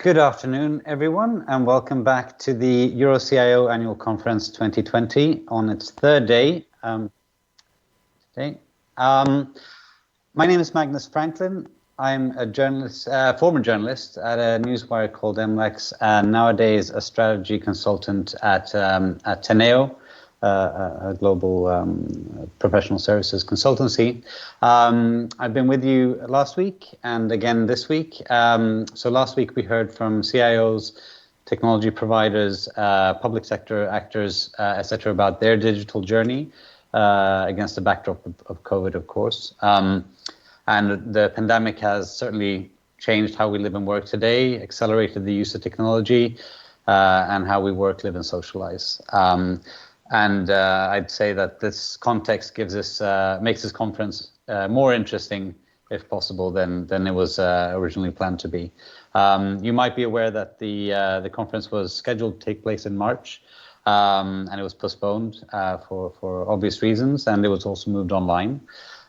Good afternoon, everyone, and welcome back to the EuroCIO Annual Conference 2020 on its third day today. My name is Magnus Franklin. I'm a journalist, former journalist at a newswire called MLEX, and nowadays a strategy consultant at Teneo, a global professional services consultancy. I've been with you last week and again this week. So last week we heard from CIOs, technology providers, public sector actors, etc., about their digital journey against the backdrop of COVID, of course. And the pandemic has certainly changed how we live and work today, accelerated the use of technology, and how we work, live, and socialize. And I'd say that this context gives us, makes this conference more interesting, if possible, than it was originally planned to be. You might be aware that the conference was scheduled to take place in March, and it was postponed for obvious reasons, and it was also moved online.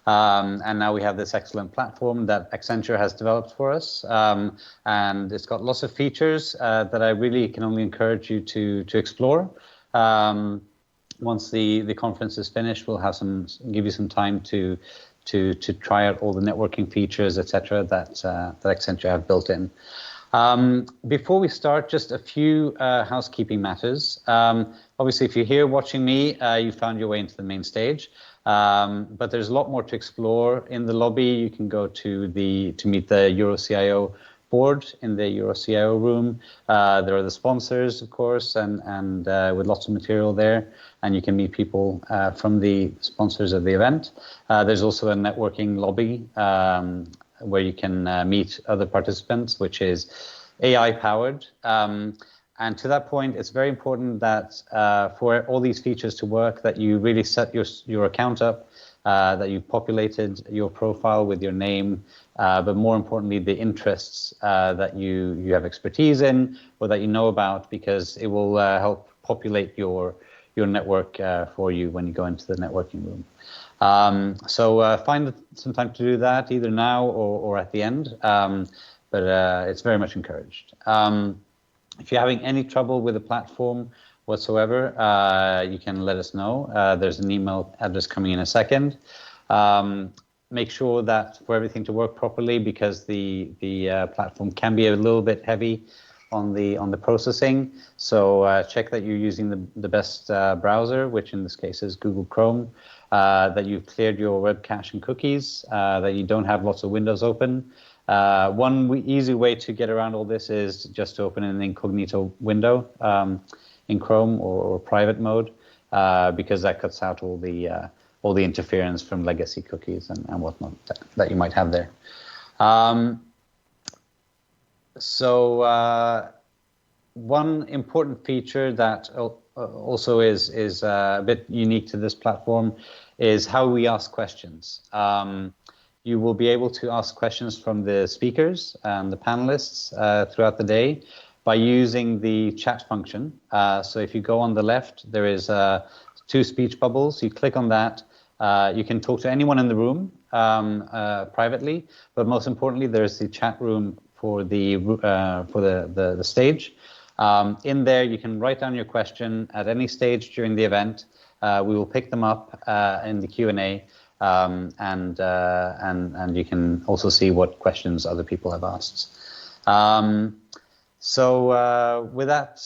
And now we have this excellent platform that Accenture has developed for us, and it's got lots of features that I really can only encourage you to explore. Once the conference is finished, we'll have give you some time to try out all the networking features, etc., that Accenture have built in. Before we start, just a few housekeeping matters. Obviously, if you're here watching me, you found your way into the main stage. But there's a lot more to explore in the lobby. You can go to meet the EuroCIO board in the EuroCIO room. There are the sponsors, of course, and with lots of material there. And you can meet people from the sponsors of the event. There's also a networking lobby where you can meet other participants, which is AI powered. And to that point, it's very important that for all these features to work, that you really set your account up, that you've populated your profile with your name, but more importantly, the interests that you have expertise in or that you know about, because it will help populate your network for you when you go into the networking room. So find some time to do that, either now or at the end, but it's very much encouraged. If you're having any trouble with the platform whatsoever, you can let us know. There's an email address coming in a second. Make sure that for everything to work properly, because the platform can be a little bit heavy on the processing. So check that you're using the best browser, which in this case is Google Chrome, that you've cleared your web cache and cookies, that you don't have lots of windows open. One easy way to get around all this is just to open an incognito window in Chrome or private mode, because that cuts out all the interference from legacy cookies and whatnot that you might have there. So one important feature that also is a bit unique to this platform is how we ask questions. You will be able to ask questions from the speakers and the panelists throughout the day by using the chat function. So if you go on the left, there is 2 speech bubbles. You click on that. You can talk to anyone in the room privately, but most importantly, there's the chat room for the stage. In there, you can write down your question at any stage during the event. We will pick them up in the Q&A. And you can also see what questions other people have asked. So with that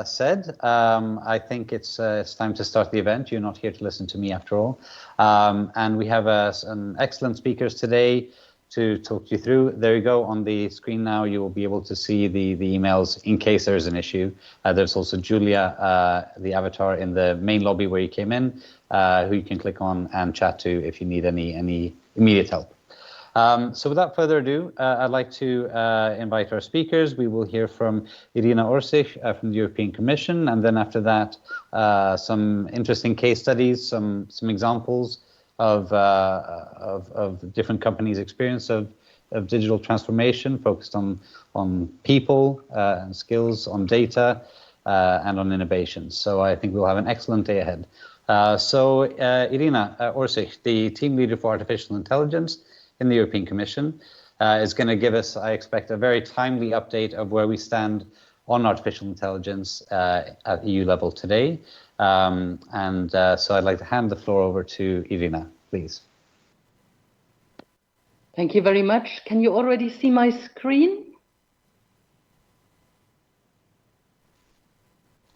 said, I think it's time to start the event. You're not here to listen to me after all. And we have some excellent speakers today to talk you through. There you go on the screen now. You will be able to see the emails in case there's an issue. There's also Julia, the avatar in the main lobby where you came in, who you can click on and chat to if you need any immediate help. So without further ado, I'd like to invite our speakers. We will hear from Irina ORSSICH from the European Commission, and then after that, some interesting case studies, some examples of different companies' experience of digital transformation focused on people and skills, on data, and on innovation. So I think we'll have an excellent day ahead. So Irina ORSSICH, the team leader for artificial intelligence in the European Commission. is going to give us, I expect, a very timely update of where we stand on artificial intelligence at EU level today. So I'd like to hand the floor over to Irina, please. Thank you very much. Can you already see my screen?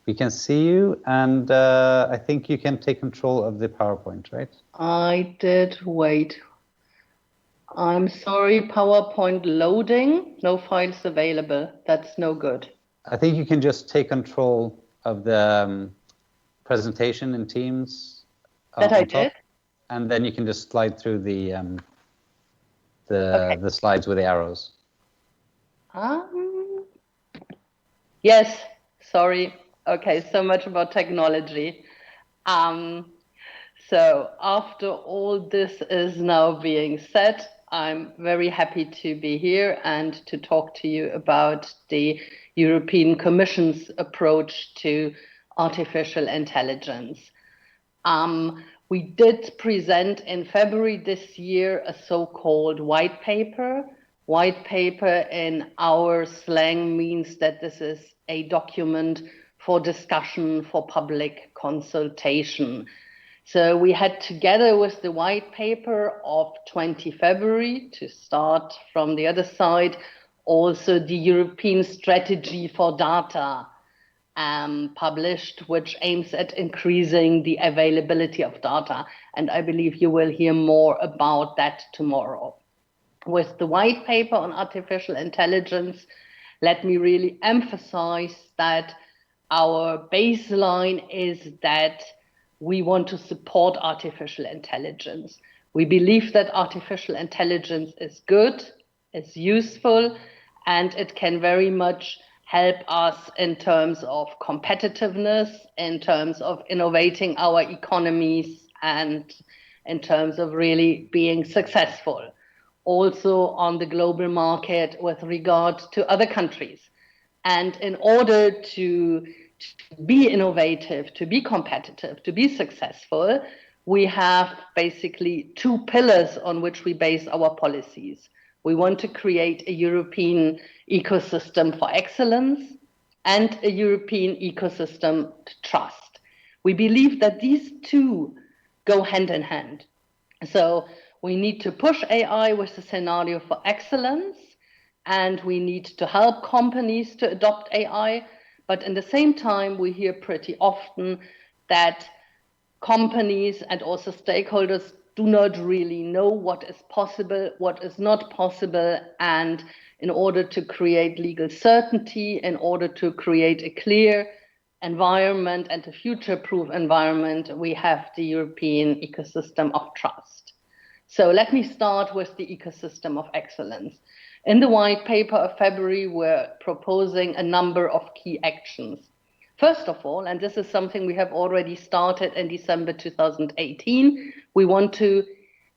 We can see you, and I think you can take control of the PowerPoint, right? I did. Wait. I'm sorry, PowerPoint loading. No files available. That's no good. I think you can just take control of the presentation in Teams. That I did. And then you can just slide through the slides with the arrows. Yes, sorry. Okay, so much about technology. So after all this is now being said, I'm very happy to be here and to talk to you about the European Commission's approach to artificial intelligence. We did present in February this year a so-called white paper. White paper in our slang means that this is a document for discussion, for public consultation. So we had, together with the white paper of 20 February, to start from the other side, also the European Strategy for Data published, which aims at increasing the availability of data. And I believe you will hear more about that tomorrow. With the white paper on artificial intelligence, let me really emphasize that our baseline is that we want to support artificial intelligence. We believe that artificial intelligence is good, is useful, and it can very much help us in terms of competitiveness, in terms of innovating our economies, and in terms of really being successful. Also on the global market with regard to other countries. And in order to be innovative, to be competitive, to be successful, we have basically two pillars on which we base our policies. We want to create a European ecosystem for excellence and a European ecosystem to trust. We believe that these two go hand in hand. So we need to push AI with the scenario for excellence, and we need to help companies to adopt AI. But in the same time, we hear pretty often that companies and also stakeholders do not really know what is possible, what is not possible. And in order to create legal certainty, in order to create a clear environment and a future-proof environment, we have the European ecosystem of trust. So let me start with the ecosystem of excellence. In the white paper of February, we're proposing a number of key actions. First of all, and this is something we have already started in December 2018, we want to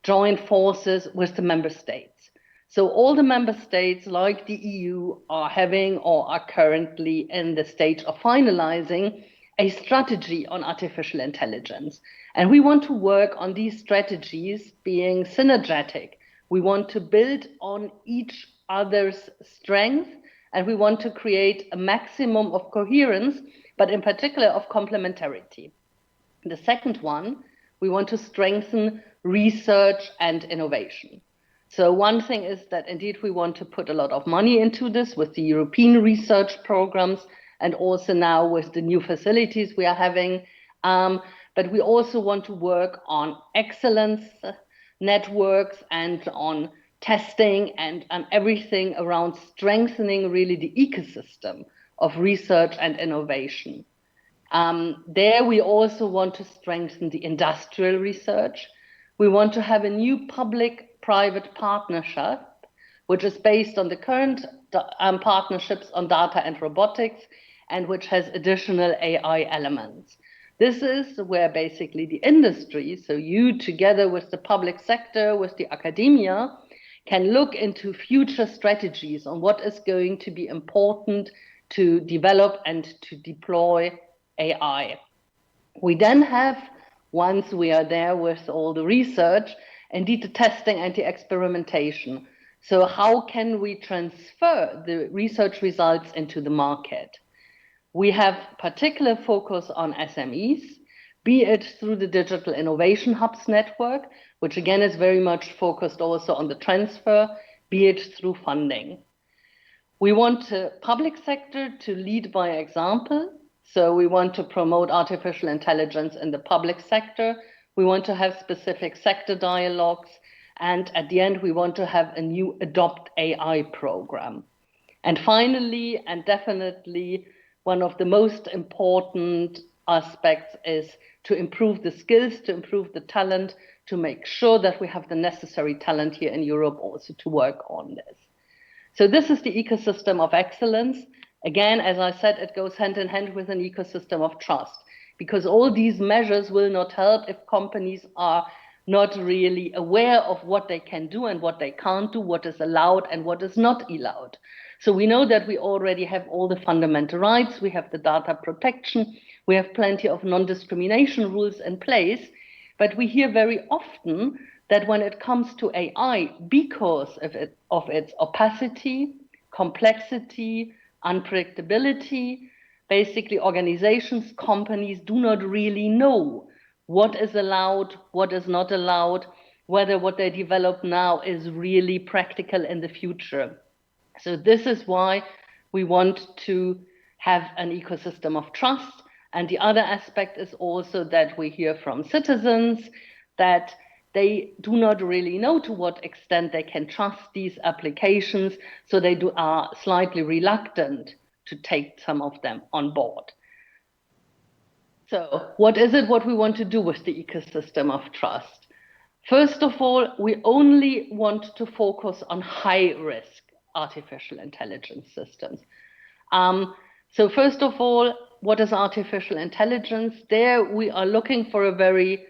join forces with the member states. So all the member states, like the EU, are having or are currently in the stage of finalizing a strategy on artificial intelligence. And we want to work on these strategies being synergetic. We want to build on each other's strength, and we want to create a maximum of coherence, but in particular of complementarity. The second one, we want to strengthen research and innovation. So one thing is that indeed we want to put a lot of money into this with the European research programs and also now with the new facilities we are having. But we also want to work on excellence networks and on testing and everything around strengthening really the ecosystem of research and innovation. There we also want to strengthen the industrial research. We want to have a new public-private partnership, which is based on the current partnerships on data and robotics, and which has additional AI elements. This is where basically the industry, so you together with the public sector, with the academia, can look into future strategies on what is going to be important to develop and to deploy AI. We then have, once we are there with all the research, indeed the testing and the experimentation. So how can we transfer the research results into the market? We have particular focus on SMEs, be it through the Digital Innovation Hubs network, which again is very much focused also on the transfer, be it through funding. We want the public sector to lead by example. So we want to promote artificial intelligence in the public sector. We want to have specific sector dialogues. And at the end, we want to have a new Adopt AI program. And finally, and definitely one of the most important aspects is to improve the skills, to improve the talent, to make sure that we have the necessary talent here in Europe also to work on this. So this is the ecosystem of excellence. Again, as I said, it goes hand in hand with an ecosystem of trust, because all these measures will not help if companies are not really aware of what they can do and what they can't do, what is allowed and what is not allowed. So we know that we already have all the fundamental rights, we have the data protection, we have plenty of non-discrimination rules in place, but we hear very often that when it comes to AI, because of its opacity, complexity, unpredictability, basically organizations, companies do not really know what is allowed, what is not allowed, whether what they develop now is really practical in the future. So this is why we want to have an ecosystem of trust. And the other aspect is also that we hear from citizens that they do not really know to what extent they can trust these applications, so they are slightly reluctant to take some of them on board. So what is it what we want to do with the ecosystem of trust? First of all, we only want to focus on high-risk artificial intelligence systems. So first of all, what is artificial intelligence? There we are looking for a very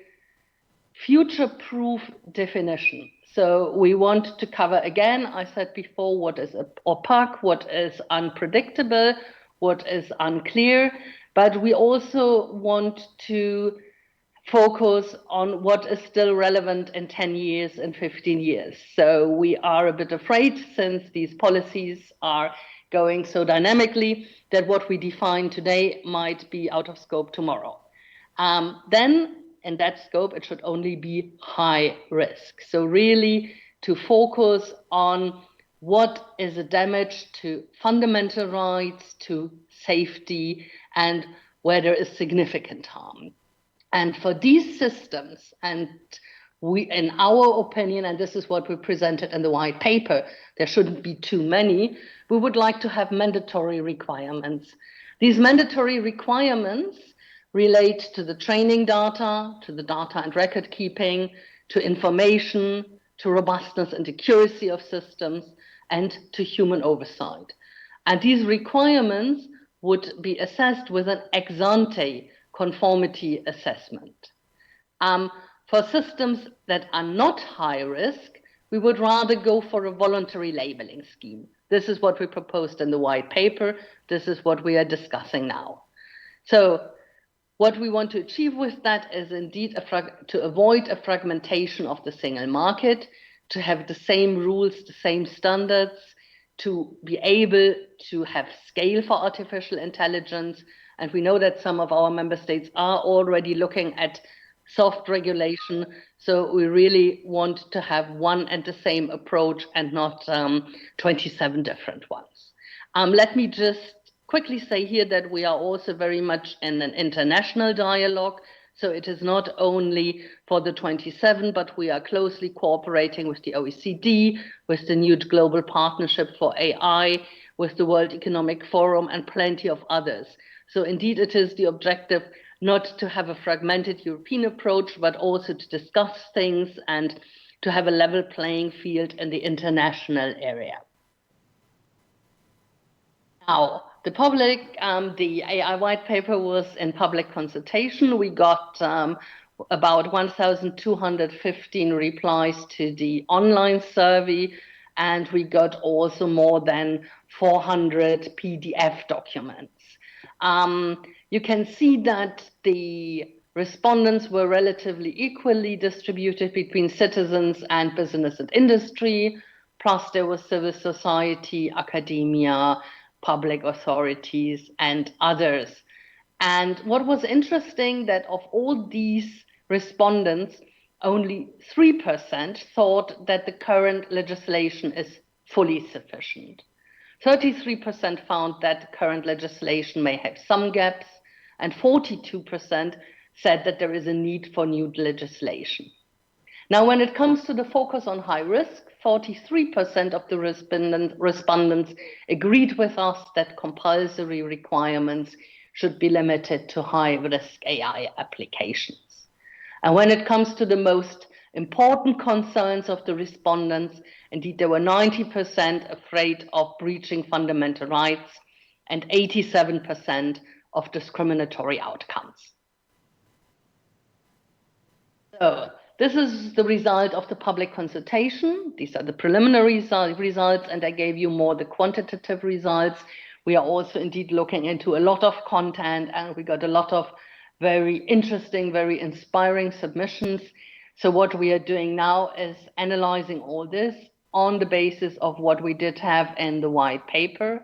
future-proof definition. So we want to cover, again, I said before, what is opaque, what is unpredictable, what is unclear, but we also want to focus on what is still relevant in 10 years and 15 years. So we are a bit afraid, since these policies are going so dynamically, that what we define today might be out of scope tomorrow. Then in that scope, it should only be high risk. So really to focus on what is a damage to fundamental rights, to safety, and where there is significant harm. And for these systems, and we, in our opinion, and this is what we presented in the white paper, there shouldn't be too many, we would like to have mandatory requirements. These mandatory requirements relate to the training data, to the data and record keeping, to information, to robustness and accuracy of systems, and to human oversight. And these requirements would be assessed with an ex-ante conformity assessment. For systems that are not high risk, we would rather go for a voluntary labeling scheme. This is what we proposed in the white paper. This is what we are discussing now. So what we want to achieve with that is indeed to avoid a fragmentation of the single market, to have the same rules, the same standards, to be able to have scale for artificial intelligence. And we know that some of our member states are already looking at soft regulation. So we really want to have one and the same approach and not 27 different ones. Let me just quickly say here that we are also very much in an international dialogue. So it is not only for the 27, but we are closely cooperating with the OECD, with the new Global Partnership for AI, with the World Economic Forum, and plenty of others. So indeed, it is the objective not to have a fragmented European approach, but also to discuss things and to have a level playing field in the international area. Now, the AI white paper was in public consultation. We got about 1,215 replies to the online survey, and we got also more than 400 PDF documents. You can see that the respondents were relatively equally distributed between citizens and business and industry, plus there was civil society, academia, public authorities, and others. And what was interesting that of all these respondents, only 3% thought that the current legislation is fully sufficient. 33% found that current legislation may have some gaps, and 42% said that there is a need for new legislation. Now, when it comes to the focus on high risk, 43% of the respondents agreed with us that compulsory requirements should be limited to high risk AI applications. And when it comes to the most important concerns of the respondents, indeed, there were 90% afraid of breaching fundamental rights and 87% of discriminatory outcomes. So, this is the result of the public consultation. These are the preliminary results, and I gave you more the quantitative results. We are also indeed looking into a lot of content, and we got a lot of very interesting, very inspiring submissions. So what we are doing now is analyzing all this on the basis of what we did have in the white paper.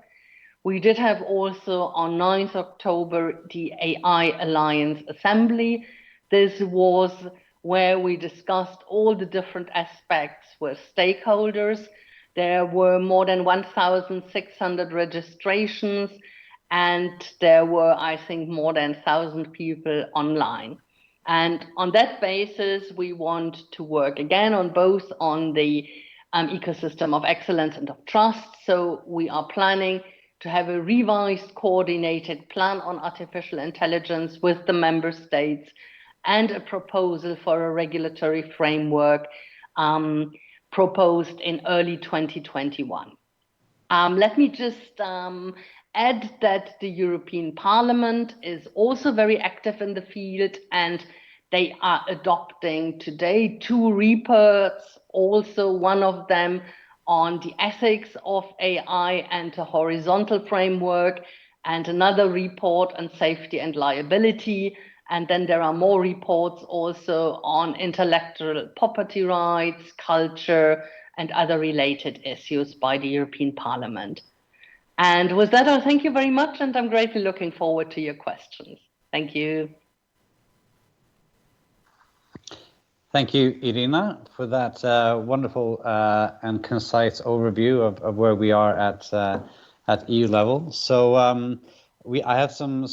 We did have also on 9th October the AI Alliance Assembly. This was where we discussed all the different aspects with stakeholders. There were more than 1,600 registrations, and there were, I think, more than 1,000 people online. And on that basis, we want to work again on both on the ecosystem of excellence and of trust. So we are planning to have a revised coordinated plan on artificial intelligence with the member states and a proposal for a regulatory framework proposed in early 2021. Let me just add that the European Parliament is also very active in the field, and they are adopting today 2 reports, also one of them on the ethics of AI and a horizontal framework, and another report on safety and liability. And then there are more reports also on intellectual property rights, culture, and other related issues by the European Parliament. And with that, I thank you very much, and I'm greatly looking forward to your questions. Thank you. Thank you, Irina, for that wonderful and concise overview of where we are at EU level. So I have some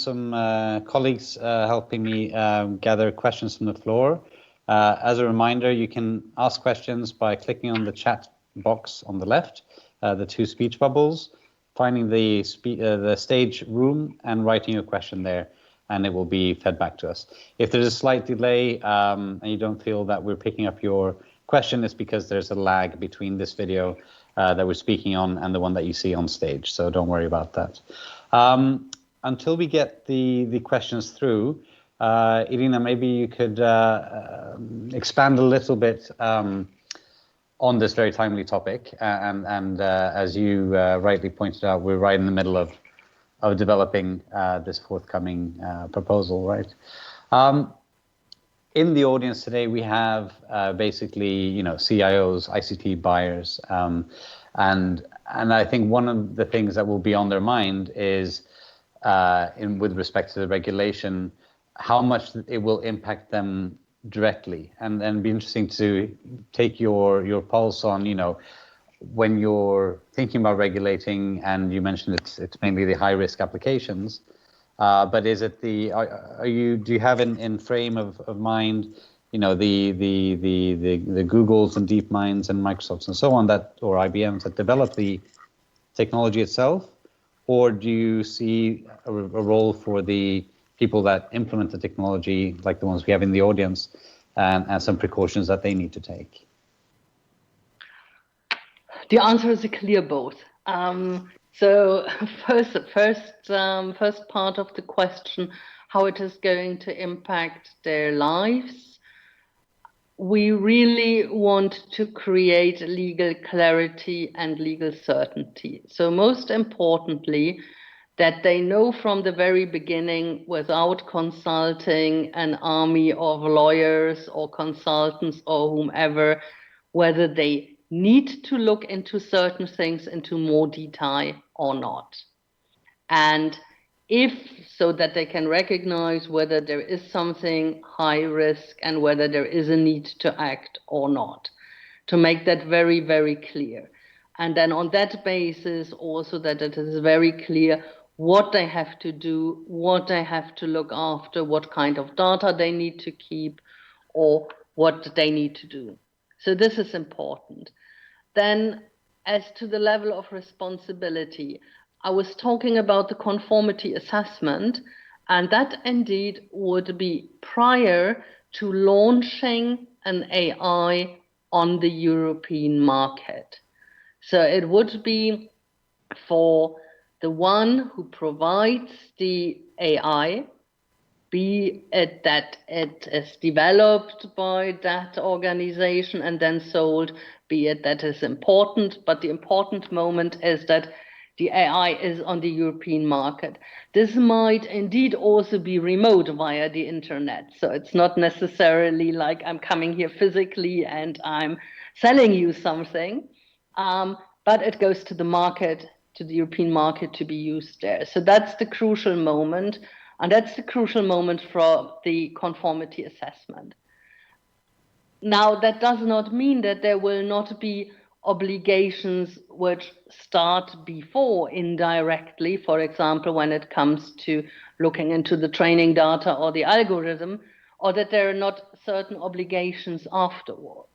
colleagues helping me gather questions from the floor. As a reminder, you can ask questions by clicking on the chat box on the left, the 2 speech bubbles, finding the stage room and writing your question there, and it will be fed back to us. If there's a slight delay and you don't feel that we're picking up your question, it's because there's a lag between this video that we're speaking on and the one that you see on stage, so don't worry about that. Until we get the questions through, Irina, maybe you could expand a little bit on this very timely topic. And as you rightly pointed out, we're right in the middle of developing this forthcoming proposal, right? In the audience today, we have basically, CIOs, ICT buyers, and I think one of the things that will be on their mind is, with respect to the regulation, how much it will impact them directly, and it'd be interesting to take your pulse on, when you're thinking about regulating, and you mentioned it's mainly the high risk applications, but is it do you have in frame of mind, the Googles and DeepMinds and Microsofts and so on or IBMs that develop the technology itself, or do you see a role for the people that implement the technology, like the ones we have in the audience, and some precautions that they need to take? The answer is a clear both. So first part of the question, how it is going to impact their lives. We really want to create legal clarity and legal certainty. So most importantly, that they know from the very beginning, without consulting an army of lawyers or consultants or whomever, whether they need to look into certain things into more detail or not. And if so that they can recognize whether there is something high risk and whether there is a need to act or not, to make that very, very clear. And then on that basis also that it is very clear what they have to do, what they have to look after, what kind of data they need to keep, or what they need to do. So this is important. Then as to the level of responsibility, I was talking about the conformity assessment, and that indeed would be prior to launching an AI on the European market. So it would be for the one who provides the AI, be it that it is developed by that organization and then sold, be it that is important, but the important moment is that the AI is on the European market. This might indeed also be remote via the internet. So it's not necessarily like I'm coming here physically and I'm selling you something, but it goes to the market, to the European market to be used there. So that's the crucial moment. And that's the crucial moment for the conformity assessment. Now, that does not mean that there will not be obligations which start before indirectly, for example, when it comes to looking into the training data or the algorithm, or that there are not certain obligations afterwards.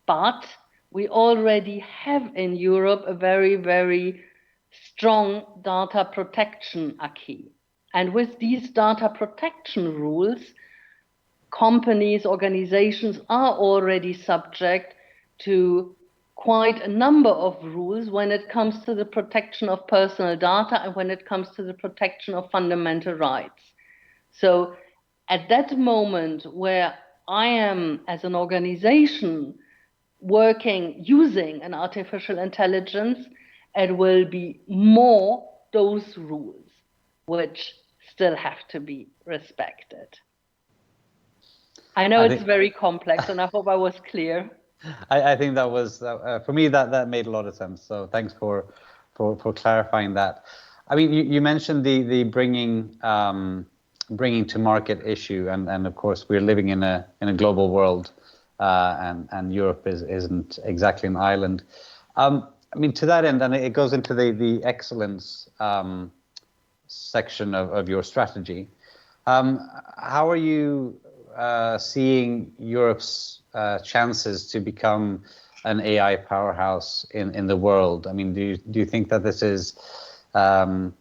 But we already have in Europe a very, very strong data protection acquis. And with these data protection rules, companies, organizations are already subject to quite a number of rules when it comes to the protection of personal data and when it comes to the protection of fundamental rights. So at that moment where I am as an organization using an artificial intelligence, it will be more those rules which still have to be respected. I know it's very complex, and I hope I was clear. I think that was, for me, that made a lot of sense. So thanks for clarifying that. I mean, you mentioned the bringing to market issue, and of course we're living in a global world, and Europe isn't exactly an island. I mean, to that end, and it goes into the excellence section of your strategy. How are you seeing Europe's chances to become an AI powerhouse in the world? I mean, do you think that this is going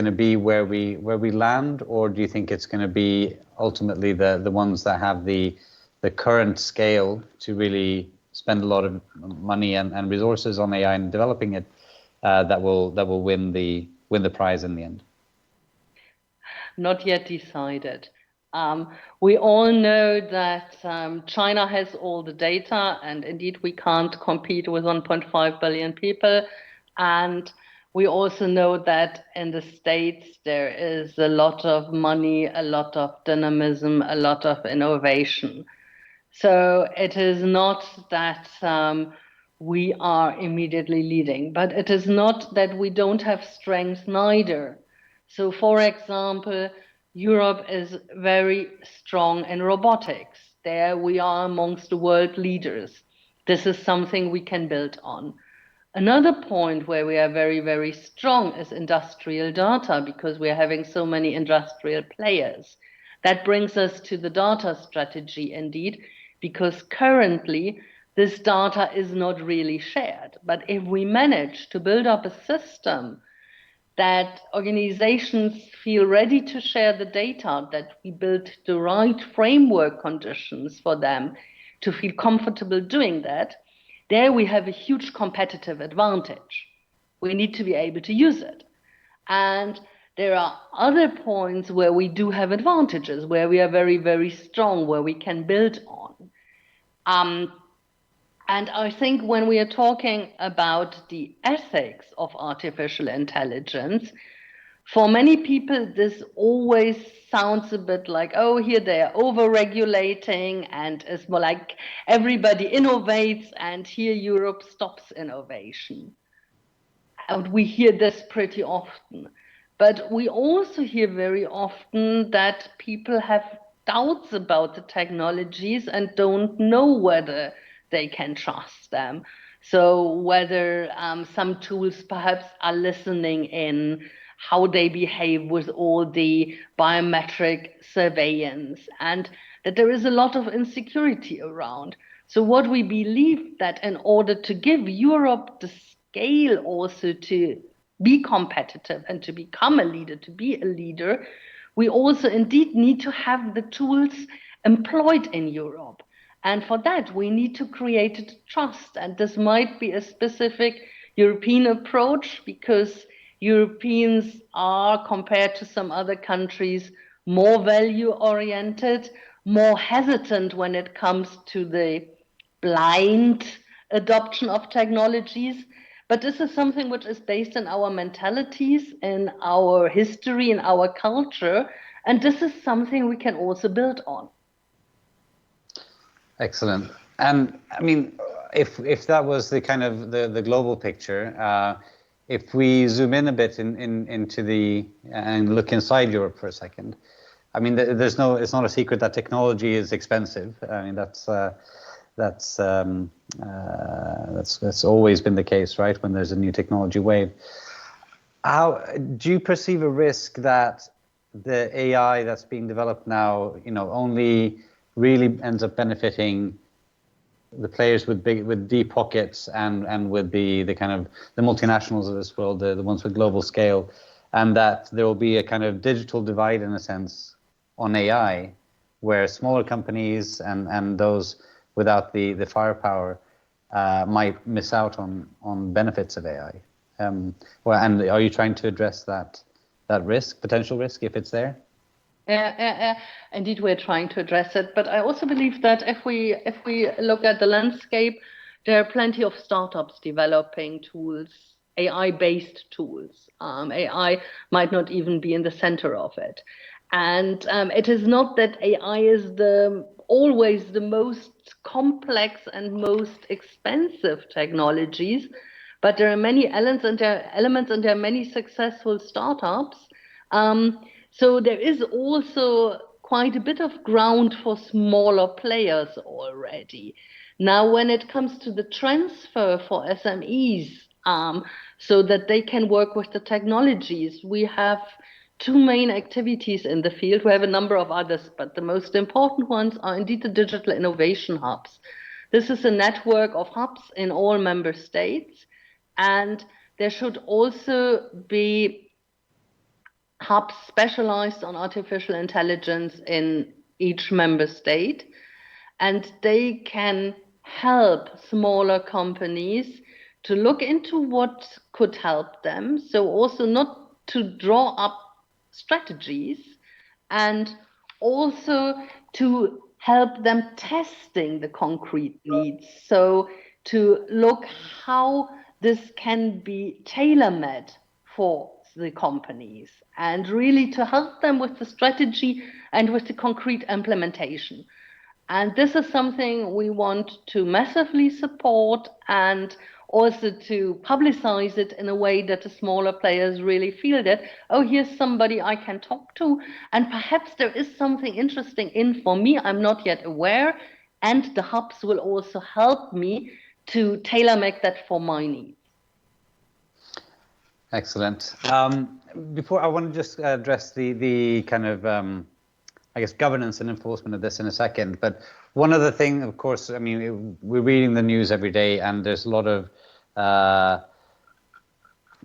to be where we land, or do you think it's going to be ultimately the ones that have the current scale to really spend a lot of money and resources on AI and developing it that will win the prize in the end? Not yet decided. We all know that China has all the data, and indeed we can't compete with 1.5 billion people. And we also know that in the States there is a lot of money, a lot of dynamism, a lot of innovation. So it is not that we are immediately leading, but it is not that we don't have strength neither. So for example, Europe is very strong in robotics. There we are amongst the world leaders. This is something we can build on. Another point where we are very, very strong is industrial data, because we are having so many industrial players. That brings us to the data strategy indeed, because currently this data is not really shared. But if we manage to build up a system that organizations feel ready to share the data, that we build the right framework conditions for them to feel comfortable doing that, there we have a huge competitive advantage. We need to be able to use it. And there are other points where we do have advantages, where we are very, very strong, where we can build on. And I think when we are talking about the ethics of artificial intelligence, For many people, this always sounds a bit like, oh, here they are over-regulating, and it's more like everybody innovates, and here Europe stops innovation. And we hear this pretty often. But we also hear very often that people have doubts about the technologies and don't know whether they can trust them. So whether some tools perhaps are listening in, how they behave with all the biometric surveillance, and that there is a lot of insecurity around. So what we believe that in order to give Europe the scale also to be competitive and to become a leader, to be a leader, we also indeed need to have the tools employed in Europe. And for that, we need to create trust. And this might be a specific European approach, because Europeans are, compared to some other countries, more value-oriented, more hesitant when it comes to the blind adoption of technologies. But this is something which is based in our mentalities, in our history, in our culture, and this is something we can also build on. Excellent. And I mean, if that was the kind of the global picture, if we zoom in a bit into and look inside Europe for a second, I mean, it's not a secret that technology is expensive. I mean, that's always been the case, right? When there's a new technology wave, how do you perceive a risk that the AI that's being developed now, only really ends up benefiting the players with deep pockets and with the kind of the multinationals of this world, the ones with global scale, and that there will be a kind of digital divide in a sense on AI, where smaller companies and those without the firepower might miss out on benefits of AI. And are you trying to address that potential risk, if it's there? Indeed, we're trying to address it. But I also believe that if we look at the landscape, there are plenty of startups developing tools, AI-based tools. AI might not even be in the center of it. And it is not that AI is always the most complex and most expensive technologies, but there are many elements and there are many successful startups. So there is also quite a bit of ground for smaller players already. Now, when it comes to the transfer for SMEs, so that they can work with the technologies, we have two main activities in the field. We have a number of others, but the most important ones are indeed the digital innovation hubs. This is a network of hubs in all member states, and there should also be hubs specialized on artificial intelligence in each member state, and they can help smaller companies to look into what could help them. So also not to draw up strategies, and also to help them testing the concrete needs. So to look how this can be tailor-made for the companies, and really to help them with the strategy and with the concrete implementation. And this is something we want to massively support, and also to publicize it in a way that the smaller players really feel that, oh, here's somebody I can talk to, and perhaps there is something interesting in for me I'm not yet aware, and the hubs will also help me to tailor-make that for my needs. Excellent. Before I want to just address the kind of, I guess, governance and enforcement of this in a second. But one other thing, of course, I mean, we're reading the news every day, and there's a lot of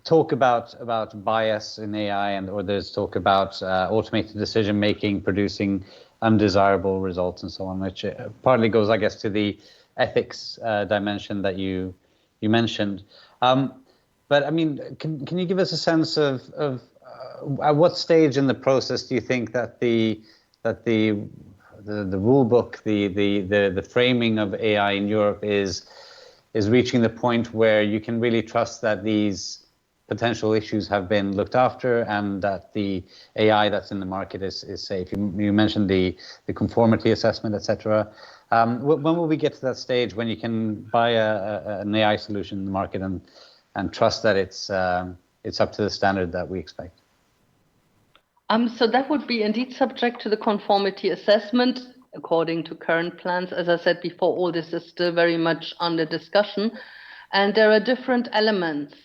talk about bias in AI, or there's talk about automated decision making producing undesirable results and so on, which partly goes, I guess, to the ethics dimension that you mentioned. But I mean, can you give us a sense of at what stage in the process do you think that the rule book, the framing of AI in Europe is reaching the point where you can really trust that these potential issues have been looked after and that the AI that's in the market is safe. You mentioned the conformity assessment, etc. When will we get to that stage when you can buy an AI solution in the market and trust that it's up to the standard that we expect? So that would be indeed subject to the conformity assessment according to current plans. As I said before, all this is still very much under discussion. And there are different elements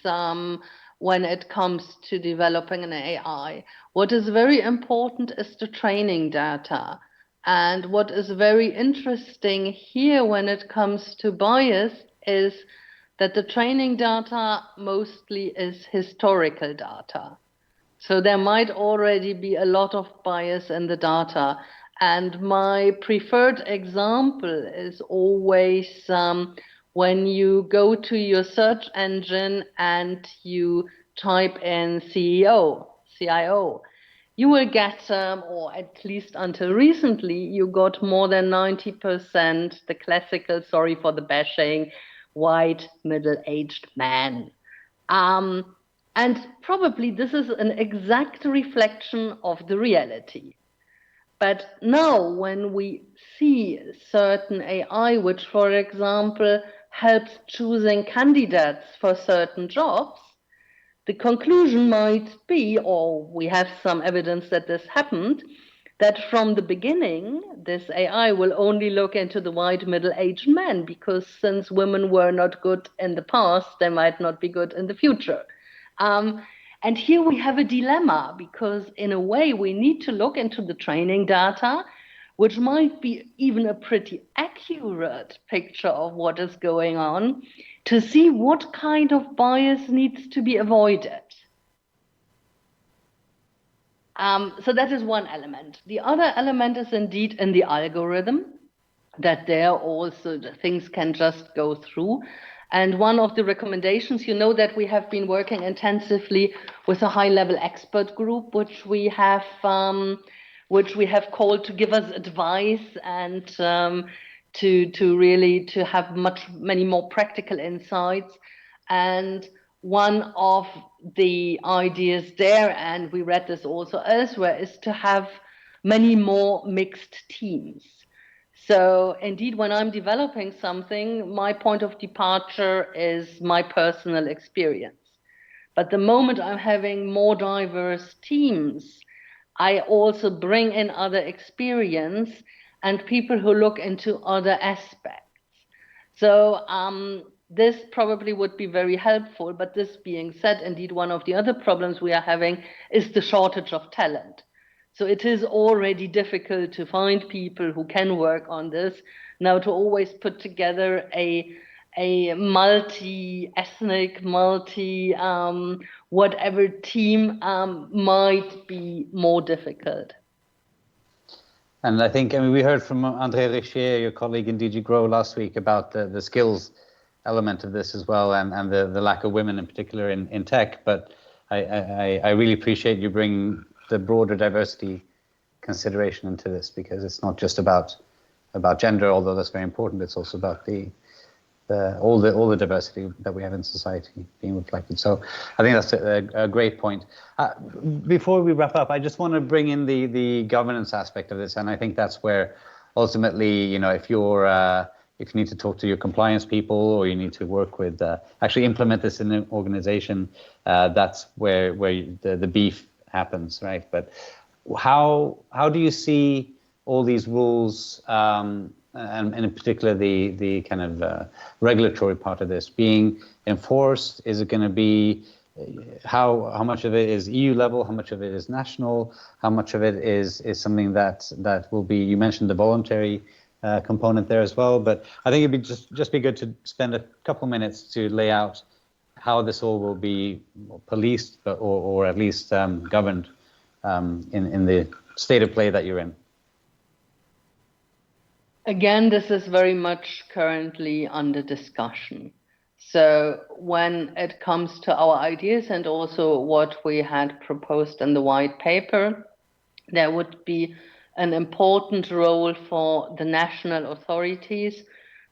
when it comes to developing an AI. What is very important is the training data. And what is very interesting here when it comes to bias is that the training data mostly is historical data. So there might already be a lot of bias in the data. And my preferred example is always when you go to your search engine and you type in CEO, CIO, you will get, or at least until recently, you got more than 90% the classical, sorry for the bashing, white middle-aged man. And probably this is an exact reflection of the reality. But now when we see certain AI, which, for example, helps choosing candidates for certain jobs, the conclusion might be, or we have some evidence that this happened, that from the beginning, this AI will only look into the white middle-aged men, because since women were not good in the past, they might not be good in the future. And here we have a dilemma, because in a way we need to look into the training data, which might be even a pretty accurate picture of what is going on, to see what kind of bias needs to be avoided. So that is one element. The other element is indeed in the algorithm, that there also the things can just go through. And one of the recommendations, you know, that we have been working intensively with a high-level expert group, which we have called to give us advice and to really have many more practical insights. And one of the ideas there, and we read this also elsewhere, is to have many more mixed teams. So indeed, when I'm developing something, my point of departure is my personal experience. But the moment I'm having more diverse teams, I also bring in other experience and people who look into other aspects. So this probably would be very helpful. But this being said, indeed, one of the other problems we are having is the shortage of talent. So it is already difficult to find people who can work on this. Now, to always put together a multi-ethnic, whatever team might be more difficult. And I think, we heard from André Richier, your colleague in DG Grow last week, about the skills element of this as well, and the lack of women in particular in tech. But I really appreciate you bringing the broader diversity consideration into this, because it's not just about gender, although that's very important. It's also about all the diversity that we have in society being reflected. So I think that's a great point. Before we wrap up, I just want to bring in the governance aspect of this, and I think that's where ultimately, you know, if you need to talk to your compliance people, or you need to work with actually implement this in an organization, that's where the beef happens, right? But how do you see all these rules, and in particular the kind of regulatory part of this being enforced? Is it going to be how much of it is EU level? How much of it is national? How much of it is something that will be? You mentioned the voluntary component there as well, but I think it'd be just be good to spend a couple minutes to lay out how this all will be policed, or at least governed in the state of play that you're in. Again, this is very much currently under discussion. So when it comes to our ideas and also what we had proposed in the white paper, there would be an important role for the national authorities,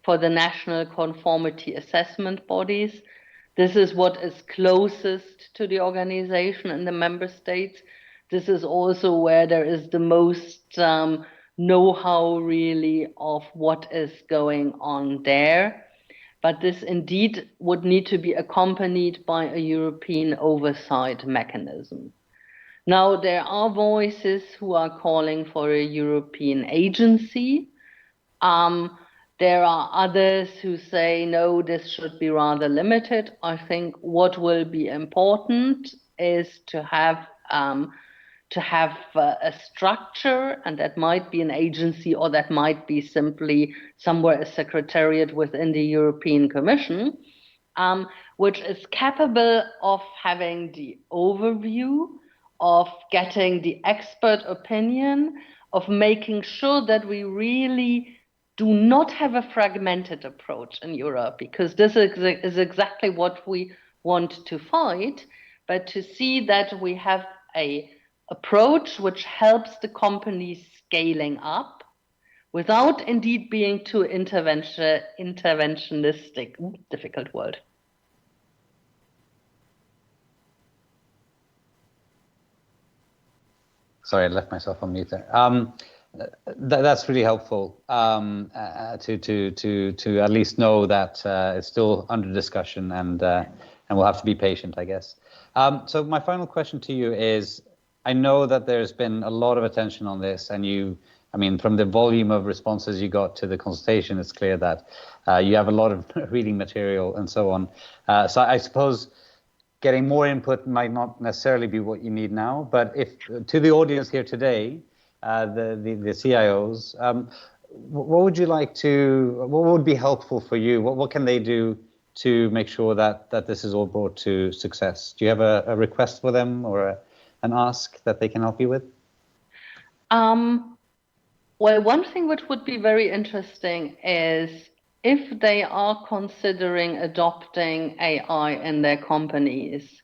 for the national conformity assessment bodies, This is what is closest to the organization in the member states. This is also where there is the most know-how really of what is going on there. But this indeed would need to be accompanied by a European oversight mechanism. Now, there are voices who are calling for a European agency. There are others who say, no, this should be rather limited. I think what will be important is to have a structure, and that might be an agency, or that might be simply somewhere a secretariat within the European Commission, which is capable of having the overview, of getting the expert opinion, of making sure that we really do not have a fragmented approach in Europe, because this is exactly what we want to fight, but to see that we have a approach which helps the companies scaling up without indeed being too interventionistic. Difficult word. Sorry, I left myself on mute there. That's really helpful to at least know that it's still under discussion, and we'll have to be patient, I guess. So my final question to you is, I know that there's been a lot of attention on this, and I mean, from the volume of responses you got to the consultation, it's clear that you have a lot of reading material and so on. So I suppose getting more input might not necessarily be what you need now, but if to the audience here today, the CIOs, what would you like to, what would be helpful for you? What can they do to make sure that this is all brought to success? Do you have a request for them, or an ask that they can help you with? Well, one thing which would be very interesting is if they are considering adopting AI in their companies,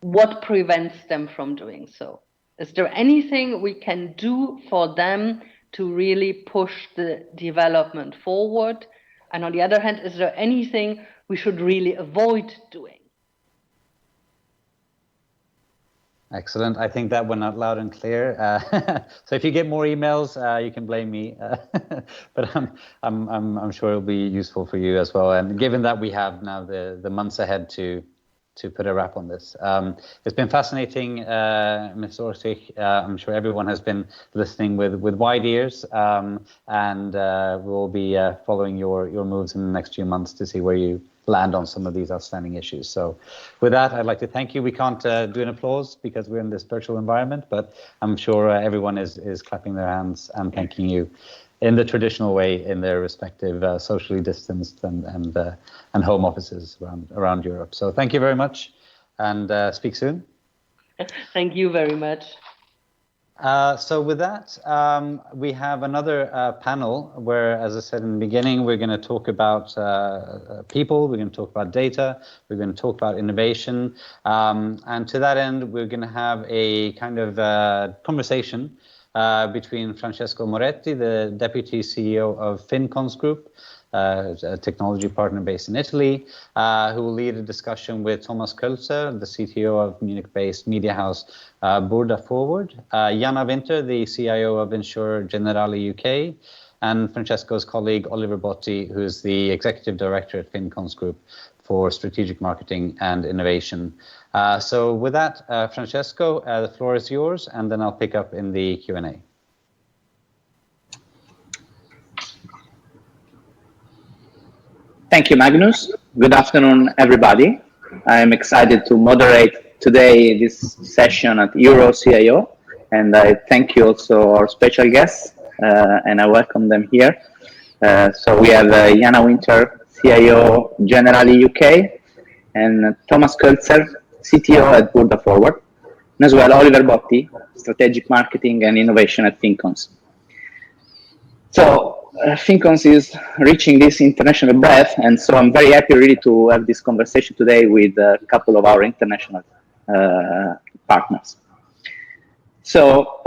what prevents them from doing so? Is there anything we can do for them to really push the development forward? And on the other hand, is there anything we should really avoid doing? Excellent. I think that went out loud and clear. So if you get more emails, you can blame me, but I'm sure it'll be useful for you as well. And given that we have now the months ahead to put a wrap on this, it's been fascinating, Ms. ORSSICH. I'm sure everyone has been listening with wide ears, and we'll be following your moves in the next few months to see where you land on some of these outstanding issues. So with that, I'd like to thank you. We can't do an applause because we're in this virtual environment, but I'm sure everyone is clapping their hands and thanking you in the traditional way in their respective socially distanced and home offices around Europe. So thank you very much, and speak soon. Thank you very much. So with that, we have another panel where, as I said in the beginning, we're going to talk about people, we're going to talk about data, we're going to talk about innovation, and to that end, we're going to have a kind of conversation between Francesco Moretti, the Deputy CEO of Fincons Group, a technology partner based in Italy, who will lead a discussion with Thomas KOELZER, the CTO of Munich-based media house Burda-Forward, Yanna, the CIO of insurer Generali UK, and Francesco's colleague Oliver BOTTI, who is the Executive Director at Fincons Group for Strategic Marketing and Innovation. So with that, Francesco, the floor is yours, and then I'll pick up in the Q&A. Thank you, Magnus. Good afternoon, everybody. I'm excited to moderate today this session at EuroCIO, and I thank you also our special guests, and I welcome them here. So we have Yanna Winter, CIO Generali UK, and Thomas KOELZER, CTO at Burda-Forward, and as well Oliver BOTTI, Strategic Marketing and Innovation at Fincons. So Fincons is reaching this international breadth, and so I'm very happy really to have this conversation today with a couple of our international partners. So,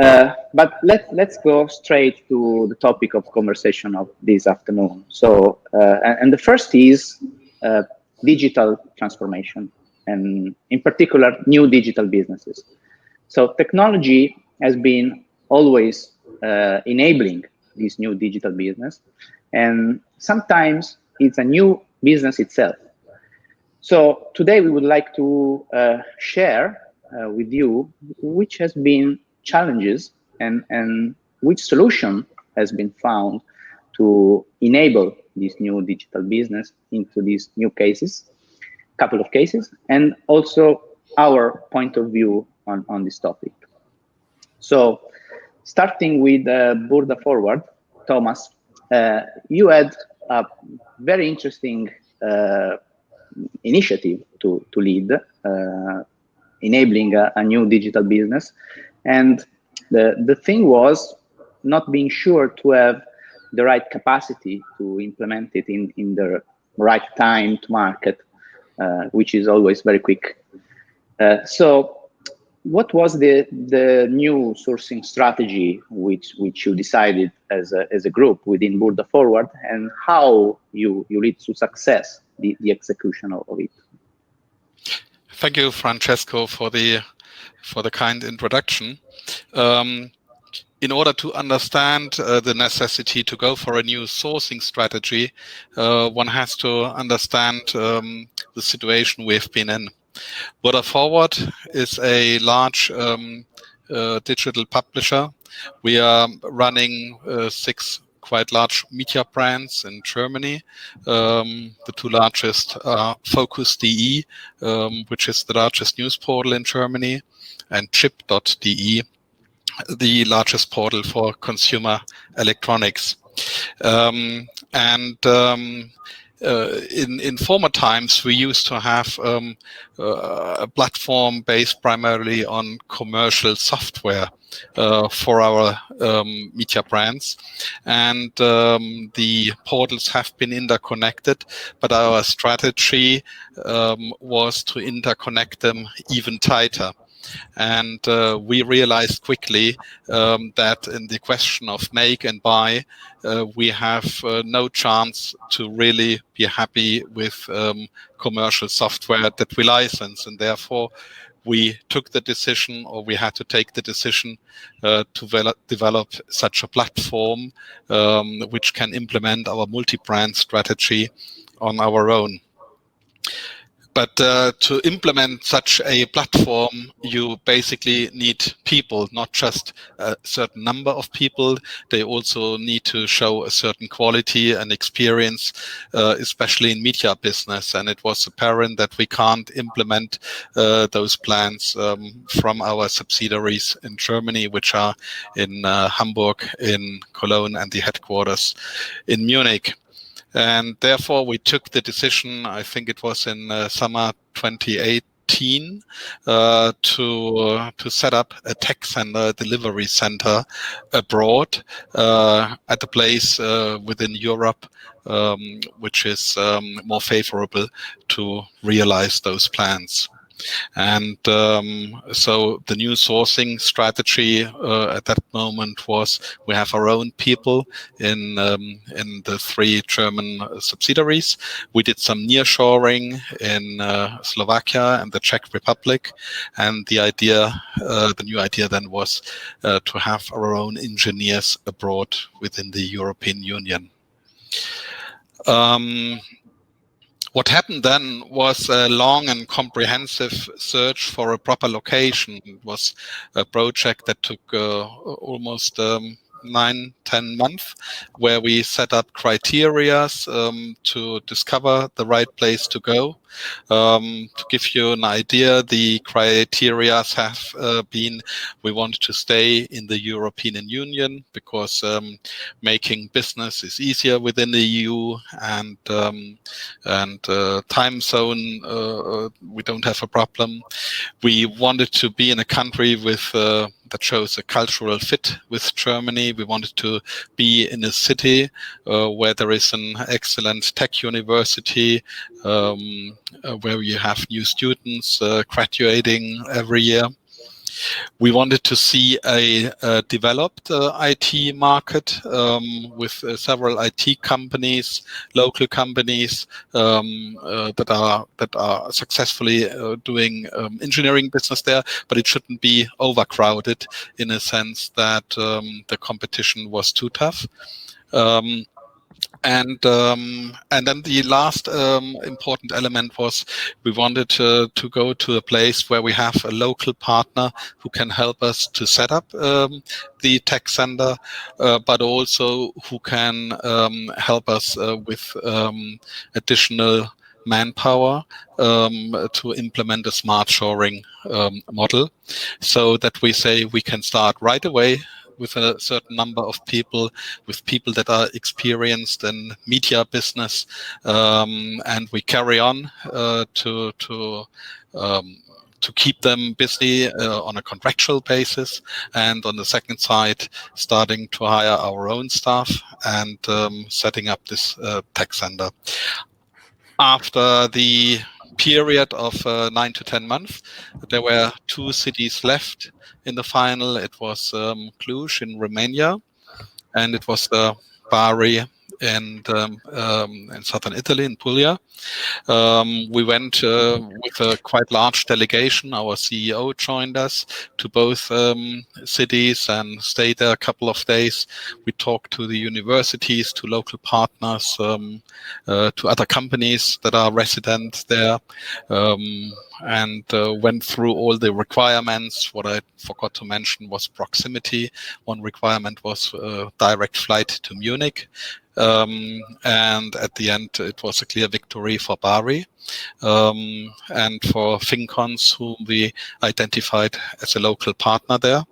but let's go straight to the topic of conversation of this afternoon. So, and the first is digital transformation, and in particular, new digital businesses. So technology has been always enabling this new digital business, and sometimes it's a new business itself. So today we would like to share with you which has been challenges and which solution has been found to enable this new digital business into these new cases, couple of cases, and also our point of view on this topic. So starting with Burda-Forward, Thomas, you had a very interesting initiative to lead, enabling a new digital business. And the thing was not being sure to have the right capacity to implement it in the right time to market, which is always very quick. So what was the new sourcing strategy which you decided as a group within Burda-Forward, and how you lead to success the execution of it? Thank you, Francesco, for the kind introduction. In order to understand the necessity to go for a new sourcing strategy, one has to understand the situation we've been in. Burda-Forward is a large digital publisher. We are running 6 quite large media brands in Germany. The 2 largest are Focus.de, which is the largest news portal in Germany, and Chip.de, the largest portal for consumer electronics. In former times, we used to have a platform based primarily on commercial software for our media brands, and the portals have been interconnected, but our strategy was to interconnect them even tighter. And we realized quickly that in the question of make and buy, we have no chance to really be happy with commercial software that we license. And therefore, we took the decision, or we had to take the decision to develop such a platform which can implement our multi-brand strategy on our own. But to implement such a platform, you basically need people, not just a certain number of people. They also need to show a certain quality and experience, especially in media business. And it was apparent that we can't implement those plans from our subsidiaries in Germany, which are in Hamburg, in Cologne, and the headquarters in Munich. And therefore, we took the decision, I think it was in summer 2018, to set up a tech center, delivery center abroad at a place within Europe, which is more favorable to realize those plans. And so the new sourcing strategy at that moment was we have our own people in the 3 German subsidiaries. We did some nearshoring in Slovakia and the Czech Republic, and the new idea then was to have our own engineers abroad within the European Union. What happened then was a long and comprehensive search for a proper location. It was a project that took almost 9-10 months, where we set up criteria to discover the right place to go. To give you an idea, the criteria have been: we want to stay in the European Union because making business is easier within the EU, and time zone we don't have a problem. We wanted to be in a country with that shows a cultural fit with Germany. We wanted to be in a city where there is an excellent tech university, where you have new students graduating every year. We wanted to see a developed IT market with several IT companies, local companies that are successfully doing engineering business there, but it shouldn't be overcrowded in a sense that the competition was too tough. And then the last important element was we wanted to go to a place where we have a local partner who can help us to set up the tech center, but also who can help us with additional manpower to implement a smart shoring model, so that we say we can start right away with a certain number of people, with people that are experienced in media business, and we carry on to keep them busy on a contractual basis, and on the second side, starting to hire our own staff and setting up this tech center. After the period of 9 to 10 months, there were 2 cities left in the final. It was Cluj in Romania, and it was Bari in southern Italy, in Puglia. We went with a quite large delegation. Our CEO joined us to both cities and stayed there a couple of days. We talked to the universities, to local partners, to other companies that are resident there, and went through all the requirements. What I forgot to mention was proximity. One requirement was direct flight to Munich. And at the end, it was a clear victory for Bari and for Fincons, whom we identified as a local partner there.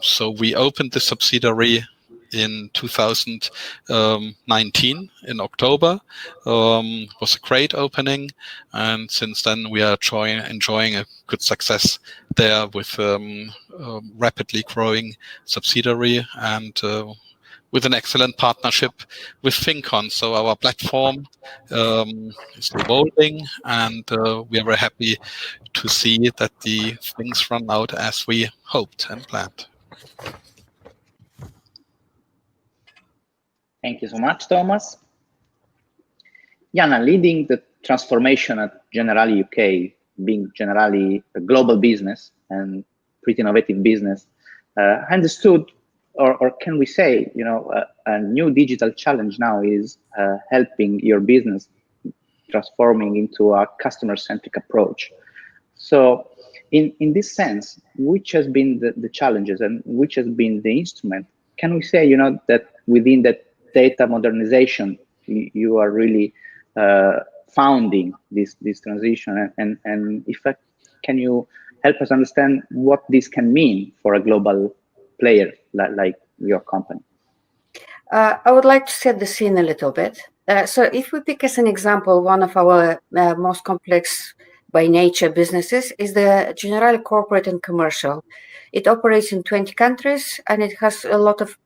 So we opened the subsidiary in 2019 in October. It was a great opening, and since then we are enjoying a good success there with rapidly growing subsidiary and with an excellent partnership with Fincons. So our platform is evolving, and we are very happy to see that the things run out as we hoped and planned. Thank you so much, Thomas. Yanna, leading the transformation at Generali UK, being Generali a global business and pretty innovative business, understood, or can we say, a new digital challenge now is helping your business transforming into a customer-centric approach. So in this sense, which has been the challenges and which has been the instrument? Can we say, that within that data modernization, you are really founding this transition? And can you help us understand what this can mean for a global player like your company? I would like to set the scene a little bit. So if we pick as an example, one of our most complex by nature businesses is the Generali Corporate and Commercial. It operates in 20 countries, and it has a lot of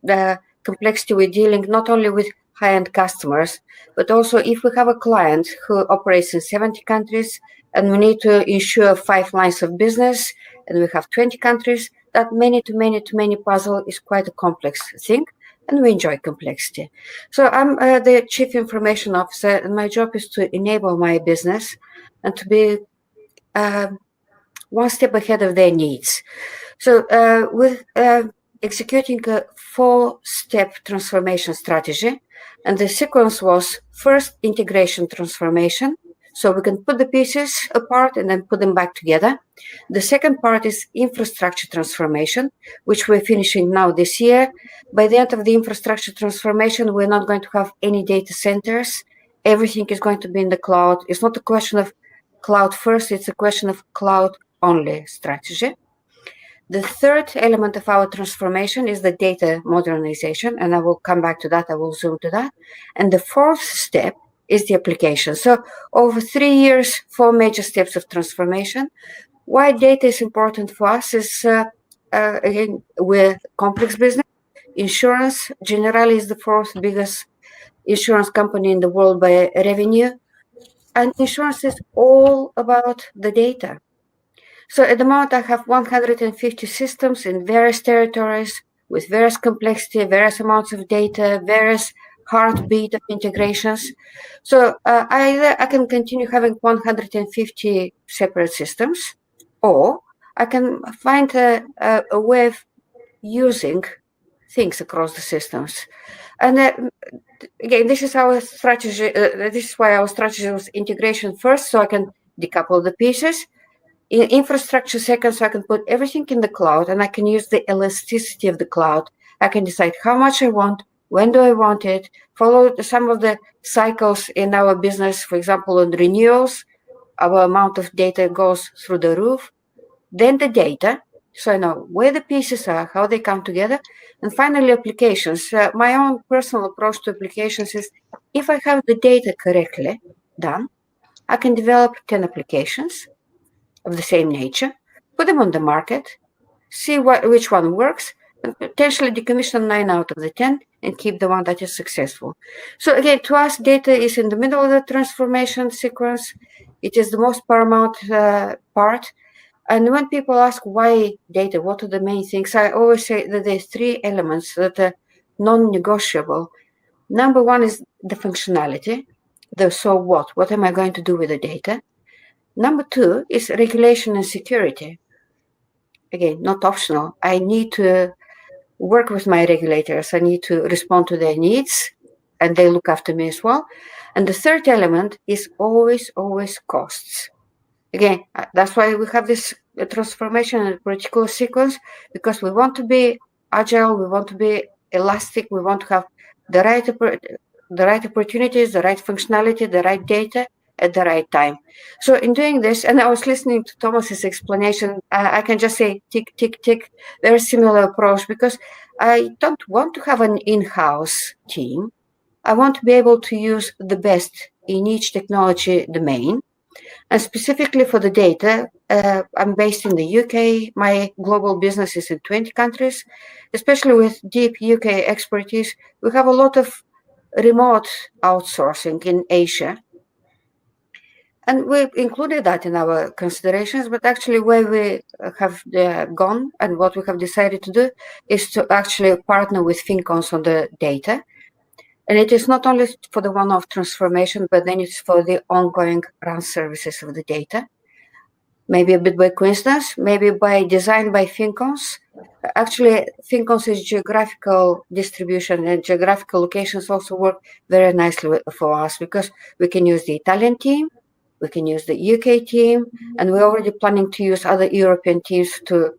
complexity with dealing not only with high-end customers, but also if we have a client who operates in 70 countries and we need to ensure 5 lines of business and we have 20 countries, that many to many puzzle is quite a complex thing, and we enjoy complexity. So I'm the Chief Information Officer, and my job is to enable my business and to be one step ahead of their needs. So with executing a 4-step transformation strategy, and the sequence was first integration transformation, so we can put the pieces apart and then put them back together. The second part is infrastructure transformation, which we're finishing now this year. By the end of the infrastructure transformation, we're not going to have any data centers. Everything is going to be in the cloud. It's not a question of cloud first, it's a question of cloud only strategy. The third element of our transformation is the data modernization, and I will come back to that, I will zoom to that. And the fourth step is the application. So over 3 years, 4 major steps of transformation. Why data is important for us is, again, we're a complex business. Insurance, Generali is the 4th biggest insurance company in the world by revenue. And insurance is all about the data. So at the moment, I have 150 systems in various territories with various complexity, various amounts of data, various heartbeat of integrations. So I can continue having 150 separate systems, or I can find a way of using things across the systems. And again, this is our strategy. This is why our strategy was integration first, so I can decouple the pieces. In infrastructure second, so I can put everything in the cloud, and I can use the elasticity of the cloud. I can decide how much I want, when do I want it, follow some of the cycles in our business. For example, on renewals, our amount of data goes through the roof. Then the data, so I know where the pieces are, how they come together. And finally, applications. My own personal approach to applications is, if I have the data correctly done, I can develop 10 applications of the same nature, put them on the market, see which one works, and potentially decommission 9 out of the 10 and keep the one that is successful. So again, to us, data is in the middle of the transformation sequence. It is the most paramount part. And when people ask why data, what are the main things, I always say that there's 3 elements that are non-negotiable. Number 1 is the functionality, the so what am I going to do with the data? Number 2 is regulation and security. Again, not optional. I need to work with my regulators. I need to respond to their needs, and they look after me as well. And the third element is always costs. Again, that's why we have this transformation in a particular sequence, because we want to be agile, we want to be elastic, we want to have the right opportunities, the right functionality, the right data at the right time. So in doing this, and I was listening to Thomas's explanation, I can just say tick, tick, tick, very similar approach, because I don't want to have an in-house team. I want to be able to use the best in each technology domain. And specifically for the data, I'm based in the UK. My global business is in 20 countries, especially with deep UK expertise. We have a lot of remote outsourcing in Asia. And we included that in our considerations, but actually where we have gone and what we have decided to do is to actually partner with Fincons on the data. And it is not only for the one-off transformation, but then it's for the ongoing run services of the data. Maybe a bit by coincidence, maybe by design by Fincons. Actually, Fincons' geographical distribution and geographical locations also work very nicely for us, because we can use the Italian team, we can use the UK team, and we're already planning to use other European teams to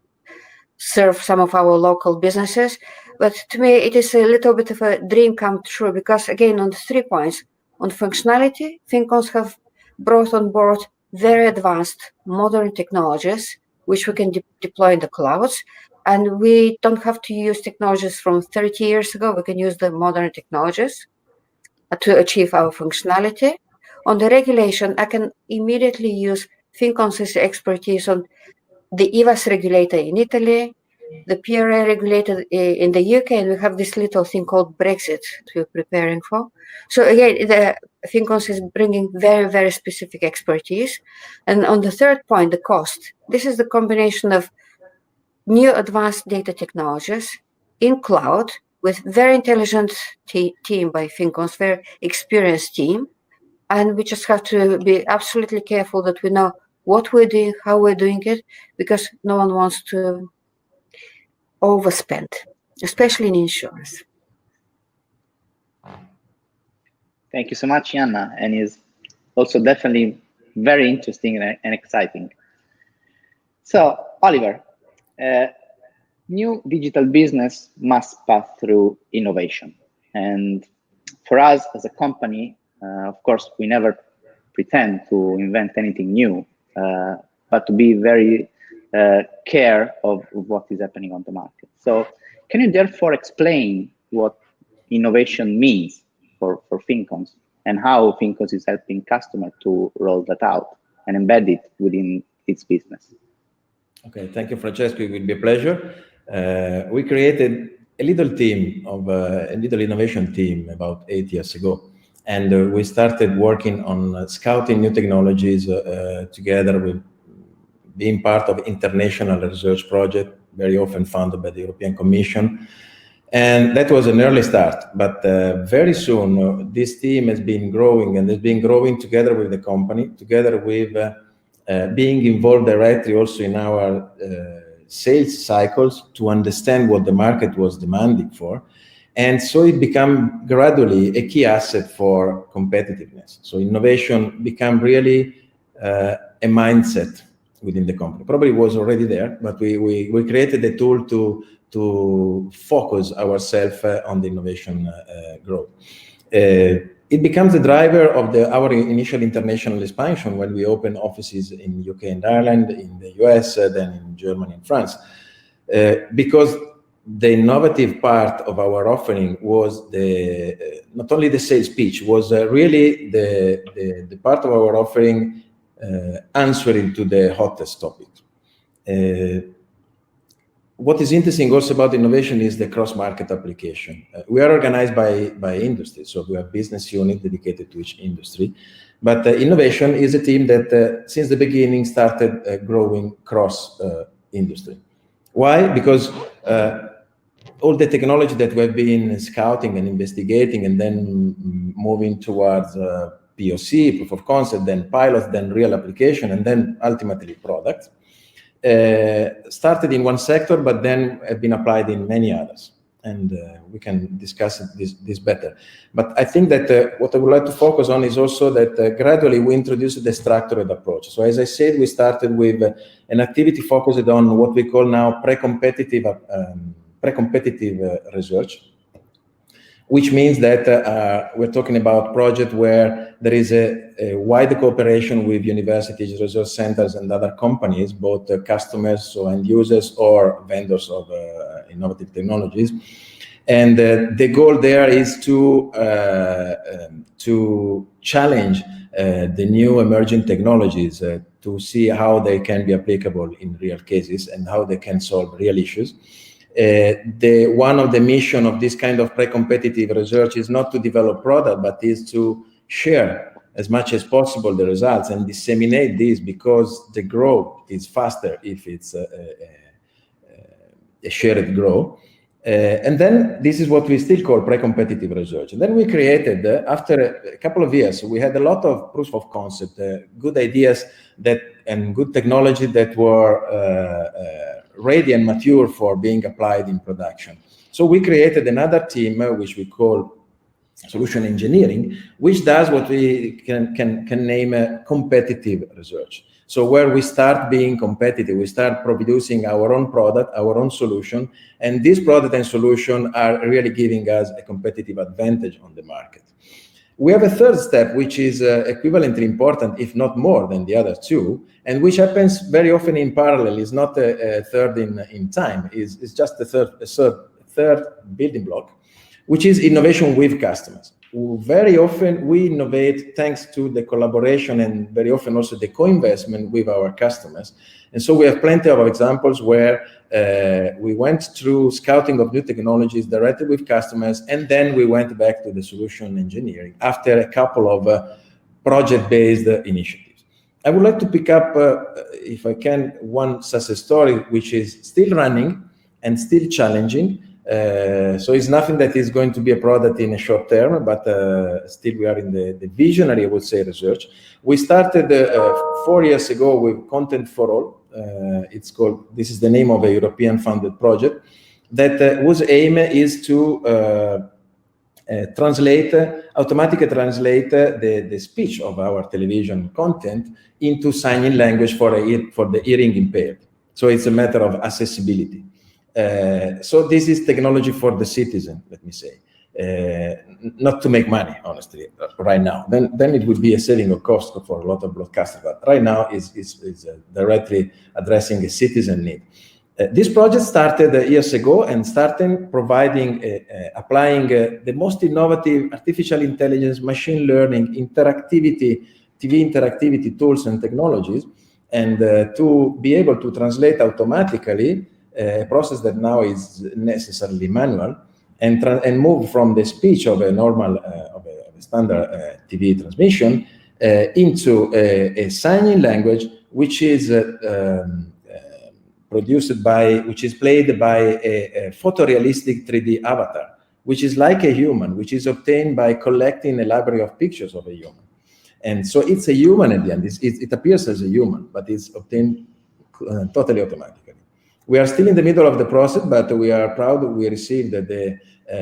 serve some of our local businesses. But to me, it is a little bit of a dream come true, because again, on the 3 points, on functionality, Fincons have brought on board very advanced modern technologies, which we can deploy in the clouds. And we don't have to use technologies from 30 years ago. We can use the modern technologies to achieve our functionality. On the regulation, I can immediately use Fincons' expertise on the EVAS regulator in Italy, the PRA regulator in the UK, and we have this little thing called Brexit we're preparing for. So again, the Fincons is bringing very, very specific expertise. And on the 3rd point, the cost. This is the combination of new advanced data technologies in cloud with very intelligent team by Fincons, very experienced team. And we just have to be absolutely careful that we know what we're doing, how we're doing it, because no one wants to overspend, especially in insurance. Thank you so much, Yanna, and it's also definitely very interesting and exciting. So, Oliver, new digital business must pass through innovation. And for us as a company, of course, we never pretend to invent anything new, but to be very care of what is happening on the market. So can you therefore explain what innovation means for Fincons, and how Fincons is helping customers to roll that out and embed it within its business? Okay, thank you, Francesco. It will be a pleasure. We created a little team of a little innovation team about 8 years ago. And we started working on scouting new technologies together with being part of international research project, very often funded by the European Commission. And that was an early start, but very soon this team has been growing, and has been growing together with the company, together with being involved directly also in our sales cycles to understand what the market was demanding for. And so it became gradually a key asset for competitiveness. So innovation became really a mindset within the company. Probably it was already there, but we created a tool to focus ourselves on the innovation growth. It becomes the driver of our initial international expansion when we opened offices in UK and Ireland, in the US, then in Germany and France. Because the innovative part of our offering was not only the sales pitch, was really the part of our offering answering to the hottest topic. What is interesting also about innovation is the cross-market application. We are organized by industry, so we have business unit dedicated to each industry. But innovation is a team that since the beginning started growing cross-industry. Why? Because all the technology that we've been scouting and investigating and then moving towards POC, proof of concept, then pilot, then real application, and then ultimately product, started in one sector, but then have been applied in many others. And we can discuss this better. But I think that what I would like to focus on is also that gradually we introduced the structured approach. So as I said, we started with an activity focused on what we call now pre-competitive research, which means that we're talking about project where there is a wide cooperation with universities, research centers, and other companies, both customers, so end users, or vendors of innovative technologies. And the goal there is to challenge the new emerging technologies to see how they can be applicable in real cases and how they can solve real issues. One of the mission of this kind of pre-competitive research is not to develop product, but is to share as much as possible the results and disseminate this, because the growth is faster if it's a shared growth. And then this is what we still call pre-competitive research. And then we created, after a couple of years, we had a lot of proof of concept, good ideas and good technology that were ready and mature for being applied in production. So we created another team, which we call solution engineering, which does what we can name a competitive research. So where we start being competitive, we start producing our own product, our own solution, and this product and solution are really giving us a competitive advantage on the market. We have a third step, which is equivalently important, if not more than the other two, and which happens very often in parallel. Is not a third in time, is just a third building block, which is innovation with customers. Very often we innovate thanks to the collaboration and very often also the co-investment with our customers. And so we have plenty of examples where we went through scouting of new technologies directly with customers, and then we went back to the solution engineering after a couple of project-based initiatives. I would like to pick up, if I can, one success story, which is still running and still challenging. So it's nothing that is going to be a product in a short term, but still we are in the visionary, I would say, research. We started 4 years ago with Content for All. It's called, this is the name of a European funded project that whose aim is to automatically translate the speech of our television content into signing language for the hearing impaired. So it's a matter of accessibility. So this is technology for the citizen, let me say, not to make money, honestly, right now. Then it would be a saving of cost for a lot of broadcasters, but right now is directly addressing a citizen need. This project started years ago and started providing, applying the most innovative artificial intelligence, machine learning, interactivity, TV interactivity tools and technologies, and to be able to translate automatically a process that now is necessarily manual, and move from the speech of a normal, of a standard TV transmission into a signing language which is which is played by a photorealistic 3D avatar, which is like a human, which is obtained by collecting a library of pictures of a human. And so it's a human at the end. It appears as a human, but it's obtained totally automatically. We are still in the middle of the process, but we are proud we received the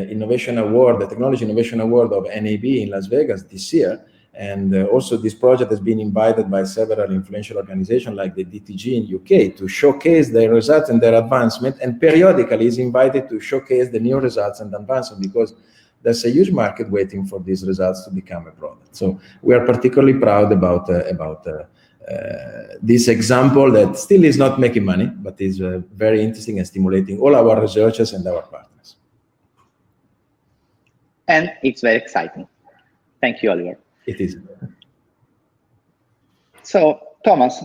Innovation Award, the Technology Innovation Award of NAB in Las Vegas this year. And also this project has been invited by several influential organizations like the DTG in UK to showcase their results and their advancement, and periodically is invited to showcase the new results and advancement, because there's a huge market waiting for these results to become a product. So we are particularly proud about this example that still is not making money, but is very interesting and stimulating all our researchers and our partners. And it's very exciting. Thank you, Oliver. It is. So, Thomas,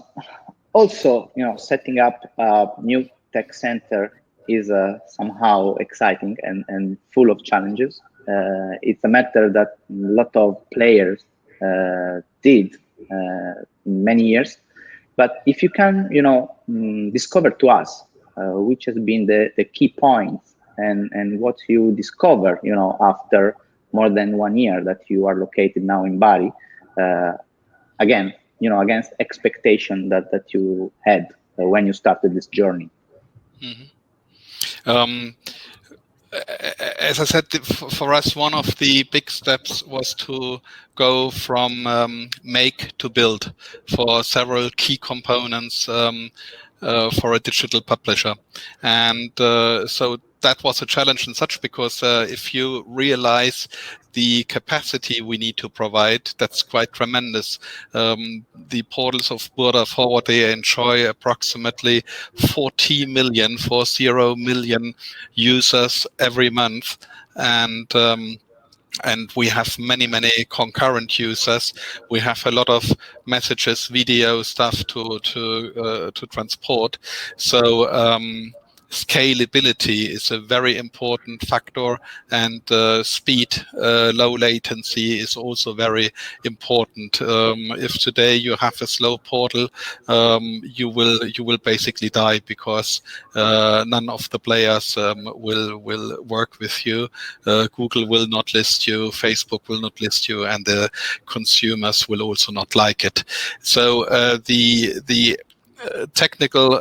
also, setting up a new tech center is somehow exciting and full of challenges. It's a matter that a lot of players did many years. But if you can, discover to us which has been the key points and what you discover, after more than 1 year that you are located now in Bari, again, against expectation that you had when you started this journey. Mm-hmm. As I said, for us, one of the big steps was to go from make to build for several key components for a digital publisher. And so that was a challenge and such, because if you realize the capacity we need to provide, that's quite tremendous. The portals of Burda-Forward, they enjoy approximately 40 million users every month. And we have many concurrent users. We have a lot of messages, video stuff to transport. So scalability is a very important factor, and speed, low latency is also very important. If today you have a slow portal, you will basically die, because none of the players will work with you. Google will not list you, Facebook will not list you, and the consumers will also not like it. So the technical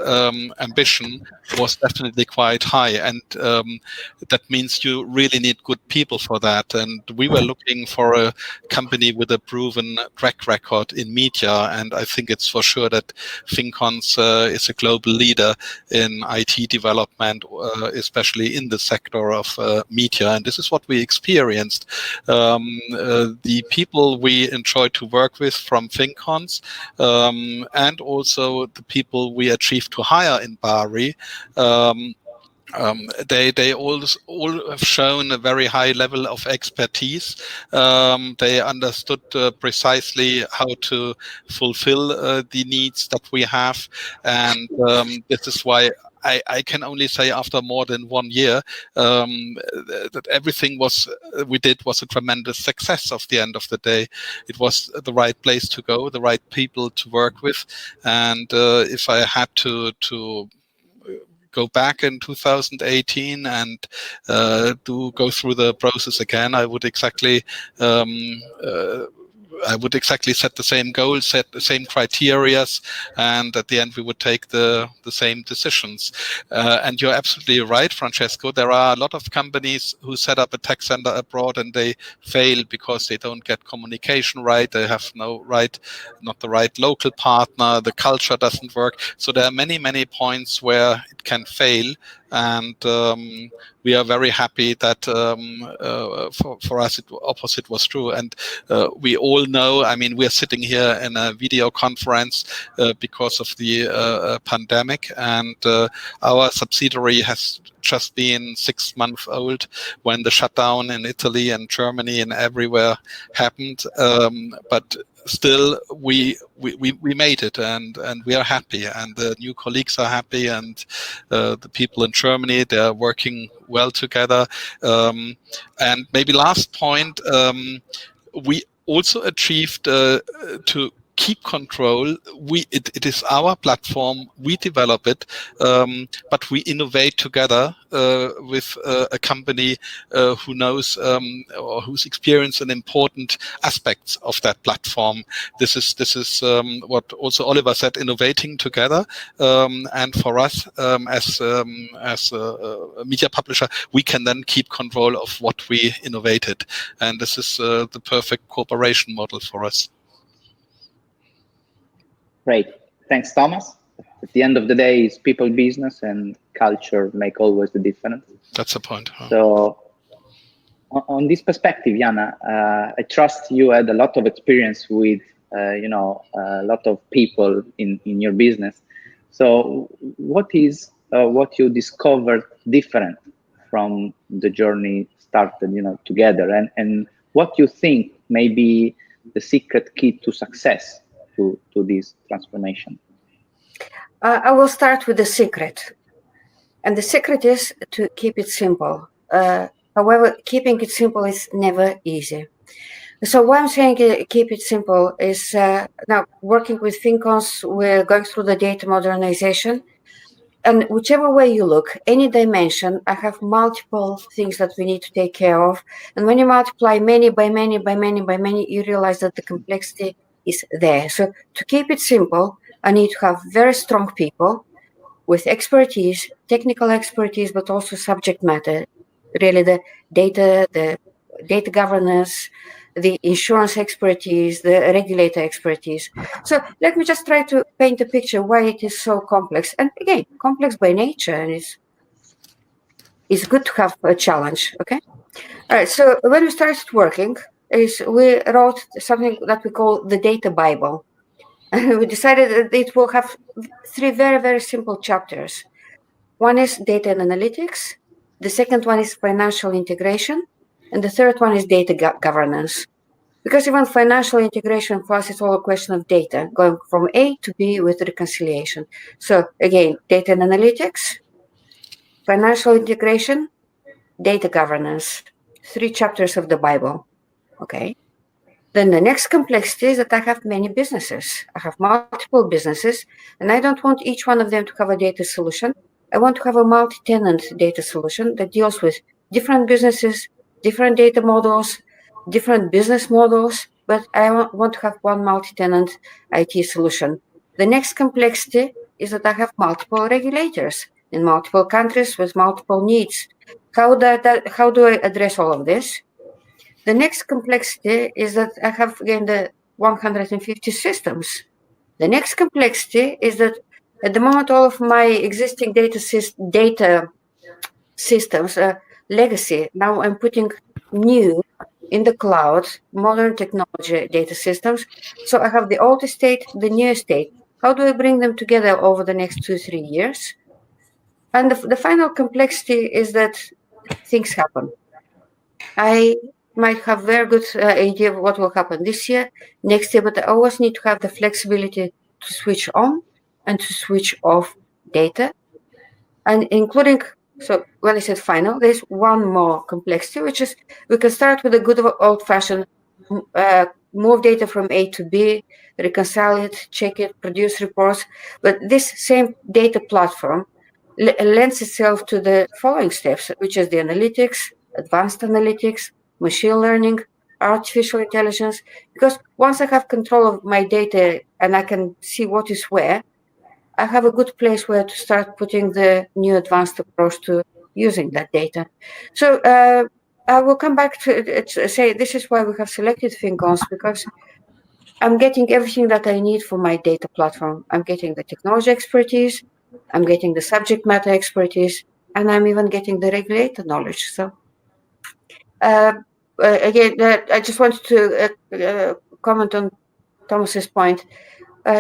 ambition was definitely quite high, and that means you really need good people for that. And we were looking for a company with a proven track record in media, and I think it's for sure that Fincons is a global leader in IT development, especially in the sector of media, and this is what we experienced. The people we enjoyed to work with from Fincons, and also the people we achieved to hire in Bari, they all have shown a very high level of expertise. They understood precisely how to fulfill the needs that we have, and this is why I can only say after more than 1 year that everything we did was a tremendous success. Of the end of the day, it was the right place to go, the right people to work with, and if I had to go back in 2018 and go through the process again, I would exactly set the same goals, set the same criterias, and at the end we would take the same decisions. And you're absolutely right, Francesco. There are a lot of companies who set up a tech center abroad and they fail because they don't get communication right. They have not the right local partner. The culture doesn't work. So there are many points where it can fail. And we are very happy that for us, the opposite was true. And we all know, I mean, we are sitting here in a video conference because of the pandemic, and our subsidiary has just been 6 months old when the shutdown in Italy and Germany and everywhere happened. But still, we made it, and we are happy, and the new colleagues are happy, and the people in Germany, they are working well together. And maybe last point, we also achieved to keep control. It is our platform. We develop it, but we innovate together with a company who knows or who's experienced an important aspects of that platform. This is what also Oliver said: innovating together. And for us, as a media publisher, we can then keep control of what we innovated, and this is the perfect cooperation model for us. Great. Thanks, Thomas. At the end of the day, it's people business, and culture make always the difference. That's the point. Huh? So on this perspective, Yanna, I trust you had a lot of experience with, a lot of people in your business. So what is what you discovered different from the journey started, together, and what you think may be the secret key to success to this transformation? I will start with the secret. And the secret is to keep it simple. However, keeping it simple is never easy. So why I'm saying keep it simple is now working with Fincons, we're going through the data modernization. And whichever way you look, any dimension, I have multiple things that we need to take care of. And when you multiply many by many by many by many, you realize that the complexity is there. So to keep it simple, I need to have very strong people with expertise, technical expertise, but also subject matter, really the data governance, the insurance expertise, the regulator expertise. So let me just try to paint a picture why it is so complex. And again, complex by nature, and it's good to have a challenge, okay? All right, so when we started working, we wrote something that we call the Data Bible. And we decided that it will have 3 very, very simple chapters. One is data and analytics. The second one is financial integration. And the third one is data governance. Because even financial integration for us is all a question of data, going from A to B with reconciliation. So again, data and analytics, financial integration, data governance, 3 chapters of the Bible. Okay. Then the next complexity is that I have many businesses. I have multiple businesses, and I don't want each one of them to have a data solution. I want to have a multi-tenant data solution that deals with different businesses, different data models, different business models, but I want to have one multi-tenant IT solution. The next complexity is that I have multiple regulators in multiple countries with multiple needs. How do I address all of this? The next complexity is that I have, again, the 150 systems. The next complexity is that at the moment, all of my existing data systems are legacy. Now I'm putting new in the cloud, modern technology data systems. So I have the old estate, the new estate. How do I bring them together over the next 2-3 years? And the final complexity is that things happen. I might have very good idea of what will happen this year, next year, but I always need to have the flexibility to switch on and to switch off data. And including, so when I said final, there's one more complexity, which is we can start with a good old-fashioned move data from A to B, reconcile it, check it, produce reports. But this same data platform lends itself to the following steps, which is the analytics, advanced analytics, machine learning, artificial intelligence, because once I have control of my data and I can see what is where, I have a good place where to start putting the new advanced approach to using that data. So I will come back to say this is why we have selected Fincons, because I'm getting everything that I need for my data platform. I'm getting the technology expertise, I'm getting the subject matter expertise, and I'm even getting the regulator knowledge. So again, I just wanted to comment on Thomas's point.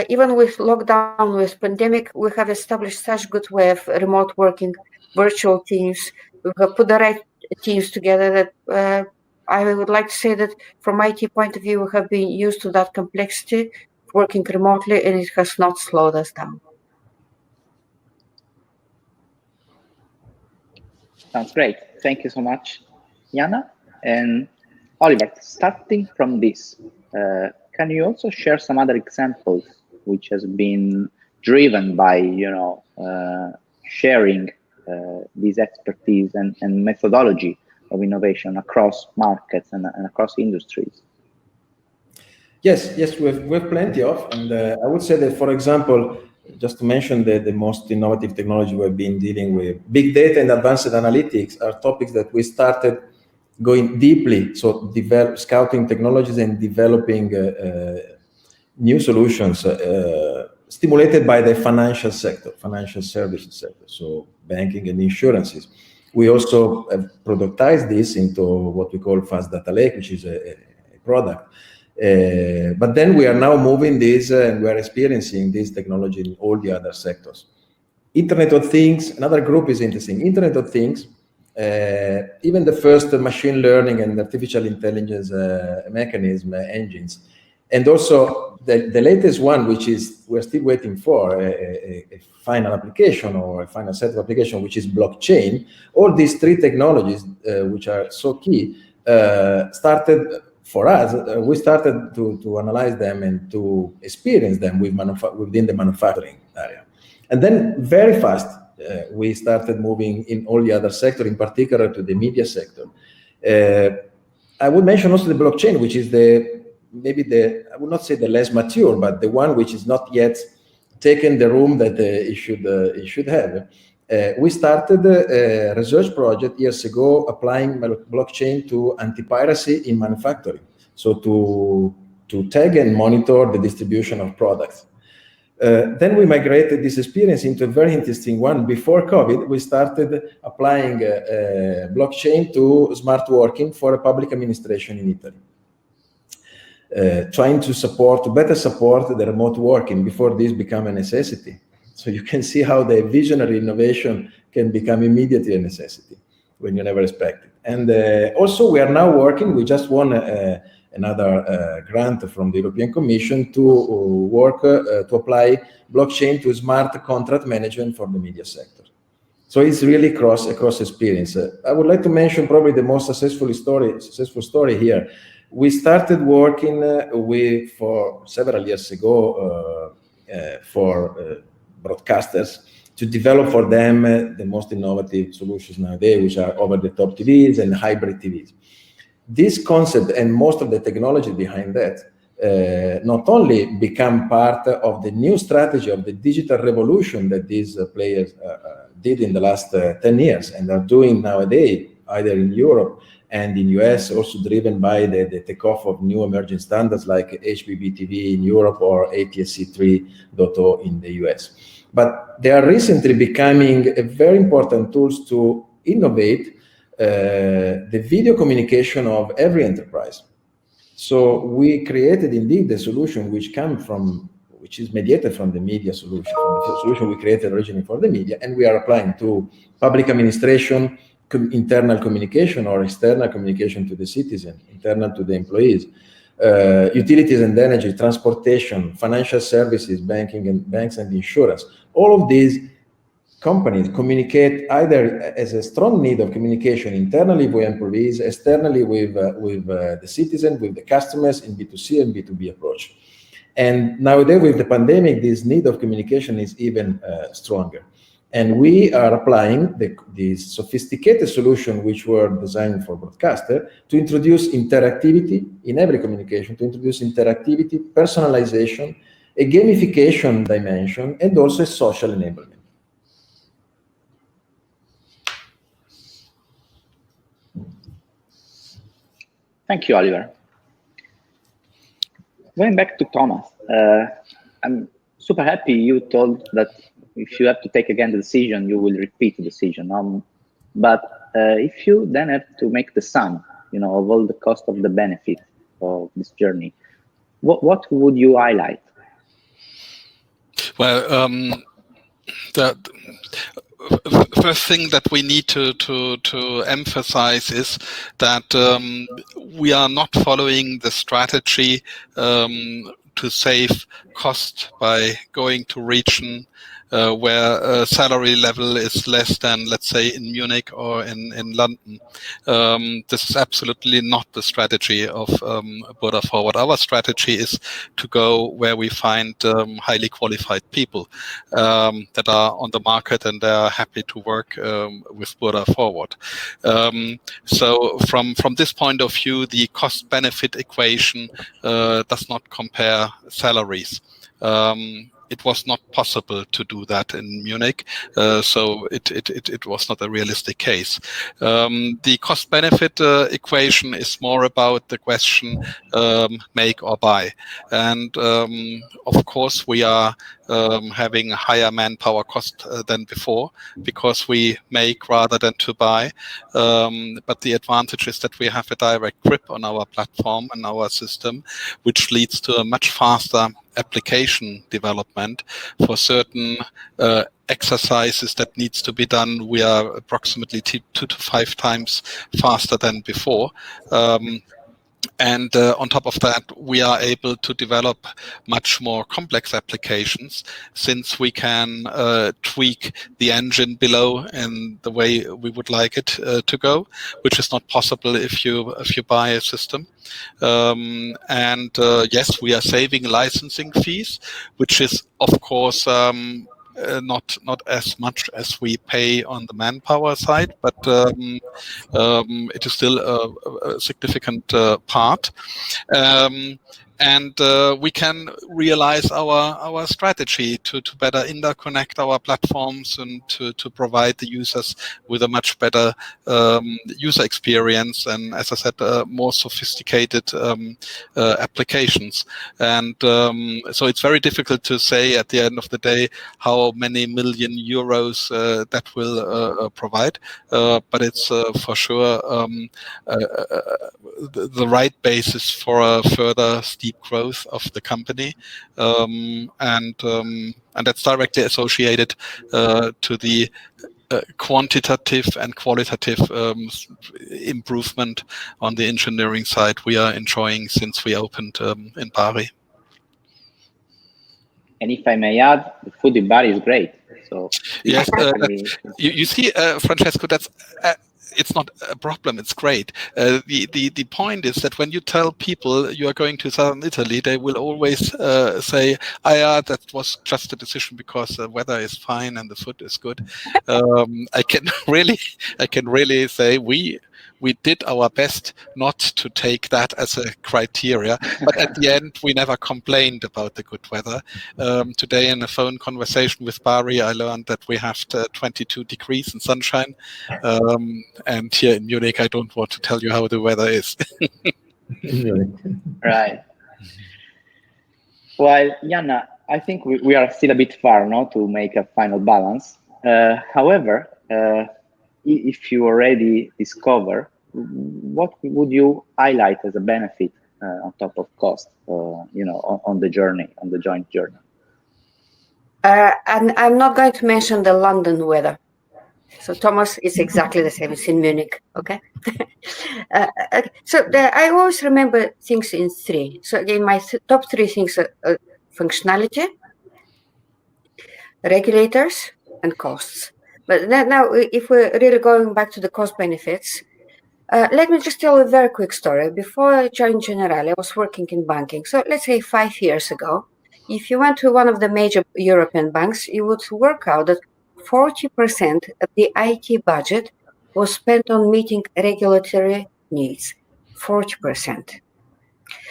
Even with lockdown, with pandemic, we have established such good way of remote working, virtual teams. We have put the right teams together that I would like to say that from IT point of view, we have been used to that complexity, working remotely, and it has not slowed us down. Sounds great. Thank you so much, Yanna. And Oliver, starting from this, can you also share some other examples which has been driven by, sharing this expertise and methodology of innovation across markets and across industries? Yes, we have plenty of, and I would say that, for example, just to mention the most innovative technology we've been dealing with, big data and advanced analytics are topics that we started going deeply, so scouting technologies and developing new solutions stimulated by the financial sector, financial services sector, so banking and insurances. We also have productized this into what we call Fast Data Lake, which is a product. But then we are now moving this and we are experiencing this technology in all the other sectors. Internet of Things, another group is interesting. Internet of Things, even the first machine learning and artificial intelligence mechanism engines, and also the latest one, which is we're still waiting for a final application or a final set of application, which is blockchain. All these three technologies, which are so key, started for us. We started to analyze them and to experience them within the manufacturing area, and then very fast we started moving in all the other sector, in particular to the media sector. I would mention also the blockchain, which is I would not say the less mature, but the one which is not yet taken the room that it should have. We started a research project years ago applying blockchain to anti-piracy in manufacturing, so to tag and monitor the distribution of products. Then we migrated this experience into a very interesting one. Before COVID, we started applying blockchain to smart working for a public administration in Italy. Trying to better support the remote working before this became a necessity. So you can see how the visionary innovation can become immediately a necessity when you never expect it. And also we are now working, we just won another grant from the European Commission to work, to apply blockchain to smart contract management for the media sector. So it's really across experience. I would like to mention probably the most successful story here. We started working for several years ago for broadcasters to develop for them the most innovative solutions nowadays, which are over-the-top TVs and hybrid TVs. This concept and most of the technology behind that not only become part of the new strategy of the digital revolution that these players did in the last 10 years and are doing nowadays, either in Europe and in US, also driven by the takeoff of new emerging standards like HbbTV in Europe or ATSC 3.0 in the US. But they are recently becoming a very important tools to innovate the video communication of every enterprise. So we created indeed the solution which is mediated from the media solution, from the solution we created originally for the media, and we are applying to public administration, internal communication or external communication to the citizen, internal to the employees, utilities and energy, transportation, financial services, banks and insurance. All of these companies communicate either as a strong need of communication internally with employees, externally with the citizen, with the customers in B2C and B2B approach. And nowadays with the pandemic, this need of communication is even stronger. And we are applying these sophisticated solutions which were designed for broadcaster to introduce interactivity in every communication, to introduce interactivity, personalization, a gamification dimension, and also a social enablement. Thank you, Oliver. Going back to Thomas, I'm super happy you told that if you have to take again the decision, you will repeat the decision. But if you then have to make the sum, of all the cost of the benefit of this journey, what would you highlight? Well, the first thing that we need to emphasize is that we are not following the strategy to save cost by going to region where salary level is less than, let's say, in Munich or in London. This is absolutely not the strategy of Burda-Forward. Our strategy is to go where we find highly qualified people that are on the market and they are happy to work with Burda-Forward. So from this point of view, the cost-benefit equation does not compare salaries. It was not possible to do that in Munich, so it was not a realistic case. The cost-benefit equation is more about the question make or buy. And of course, we are having a higher manpower cost than before because we make rather than to buy. But the advantage is that we have a direct grip on our platform and our system, which leads to a much faster application development for certain exercises that needs to be done. We are approximately 2 to 5 times faster than before. And on top of that, we are able to develop much more complex applications since we can tweak the engine below in the way we would like it to go, which is not possible if you buy a system. Yes, we are saving licensing fees, which is of course not as much as we pay on the manpower side, but it is still a significant part. We can realize our strategy to better interconnect our platforms and to provide the users with a much better user experience and, as I said, more sophisticated applications. And so it's very difficult to say at the end of the day how many million euros that will provide, but it's for sure the right basis for a further steep growth of the company, and that's directly associated to the quantitative and qualitative improvement on the engineering side we are enjoying since we opened in Bari. And if I may add, the food in Bari is great. So yes, you see, Francesco, that's. It's not a problem. It's great. The point is that when you tell people you are going to southern Italy, they will always say, that was just a decision because the weather is fine and the food is good." I can really say we did our best not to take that as a criteria, but at the end we never complained about the good weather. Today in a phone conversation with Bari, I learned that we have 22 degrees and sunshine, and here in Munich I don't want to tell you how the weather is. Right. Well, Yanna, I think we are still a bit far now to make a final balance. However, if you already discover, what would you highlight as a benefit on top of cost, on the journey, on the joint journey? And I'm not going to mention the London weather. So Thomas, it's exactly the same as in Munich, okay? I always remember things in 3. So again, my top 3 things are functionality, regulators, and costs. But now, if we're really going back to the cost benefits, let me just tell a very quick story. Before I joined Generali, I was working in banking. So let's say 5 years ago, if you went to one of the major European banks, you would work out that 40% of the IT budget was spent on meeting regulatory needs. 40%.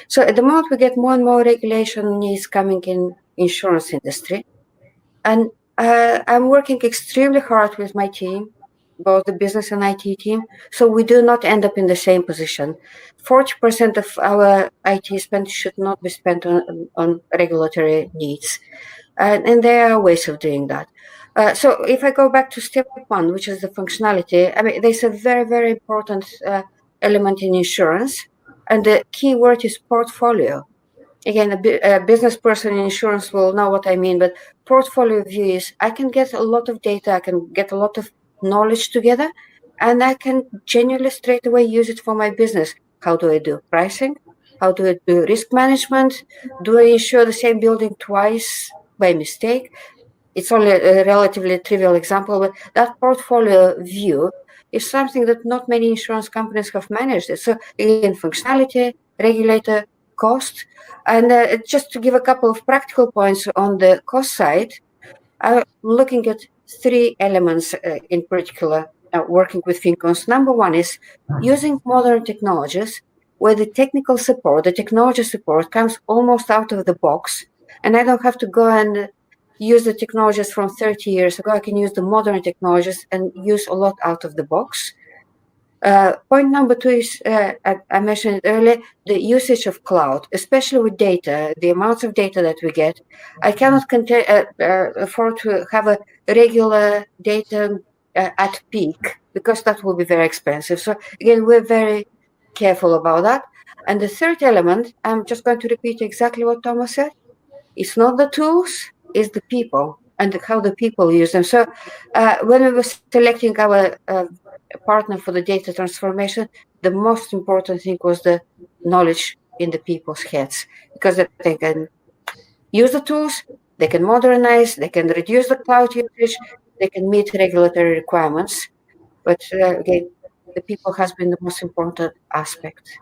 So at the moment, we get more and more regulation needs coming in insurance industry. And I'm working extremely hard with my team, both the business and IT team, so we do not end up in the same position. 40% of our IT spend should not be spent on regulatory needs. And there are ways of doing that. So if I go back to step 1, which is the functionality, I mean, there's a very, very important element in insurance, and the key word is portfolio. Again, a business person in insurance will know what I mean, but portfolio view is I can get a lot of data, I can get a lot of knowledge together, and I can genuinely straight away use it for my business. How do I do pricing? How do I do risk management? Do I insure the same building twice by mistake? it's only a relatively trivial example, but that portfolio view is something that not many insurance companies have managed. So again, functionality, regulator, cost, and just to give a couple of practical points on the cost side, I'm looking at three elements in particular, working with Fincons. Number one is using modern technologies where the technical support, the technology support comes almost out of the box, and I don't have to go and use the technologies from 30 years ago. I can use the modern technologies and use a lot out of the box. Point number two is, I mentioned it earlier, the usage of cloud, especially with data, the amounts of data that we get. I cannot afford to have a regular data at peak, because that will be very expensive. So again, we're very careful about that. And the third element, I'm just going to repeat exactly what Thomas said. It's not the tools, it's the people and how the people use them. So when we were selecting our partner for the data transformation, the most important thing was the knowledge in the people's heads, because they can use the tools, they can modernize, they can reduce the cloud usage, they can meet regulatory requirements. But again, the people has been the most important aspect.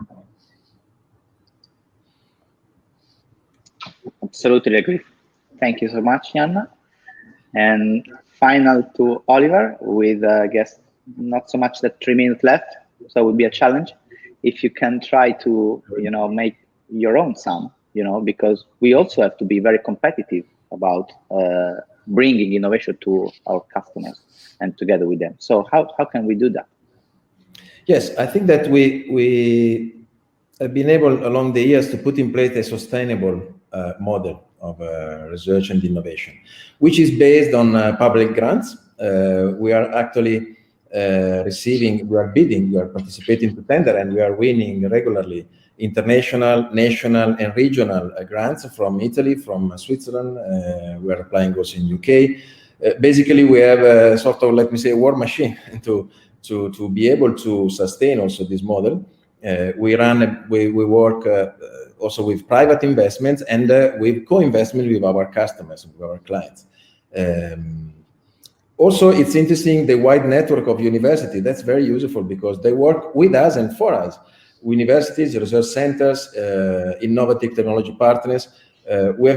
Absolutely agree. Thank you so much, Yanna. And final to Oliver, with I guess not so much that 3 minutes left, so it would be a challenge if you can try to make your own sum, because we also have to be very competitive about bringing innovation to our customers and together with them. So how can we do that? Yes, I think that we have been able along the years to put in place a sustainable model of research and innovation, which is based on public grants. We are actually receiving, we are bidding, we are participating to tender, and we are winning regularly international, national, and regional grants from Italy, from Switzerland. We are applying also in UK. Basically, we have a sort of, let me say, a war machine to be able to sustain also this model. We work also with private investments and with co-investment with our customers, with our clients. Also, it's interesting, the wide network of university, that's very useful because they work with us and for us. Universities, research centers, innovative technology partners. We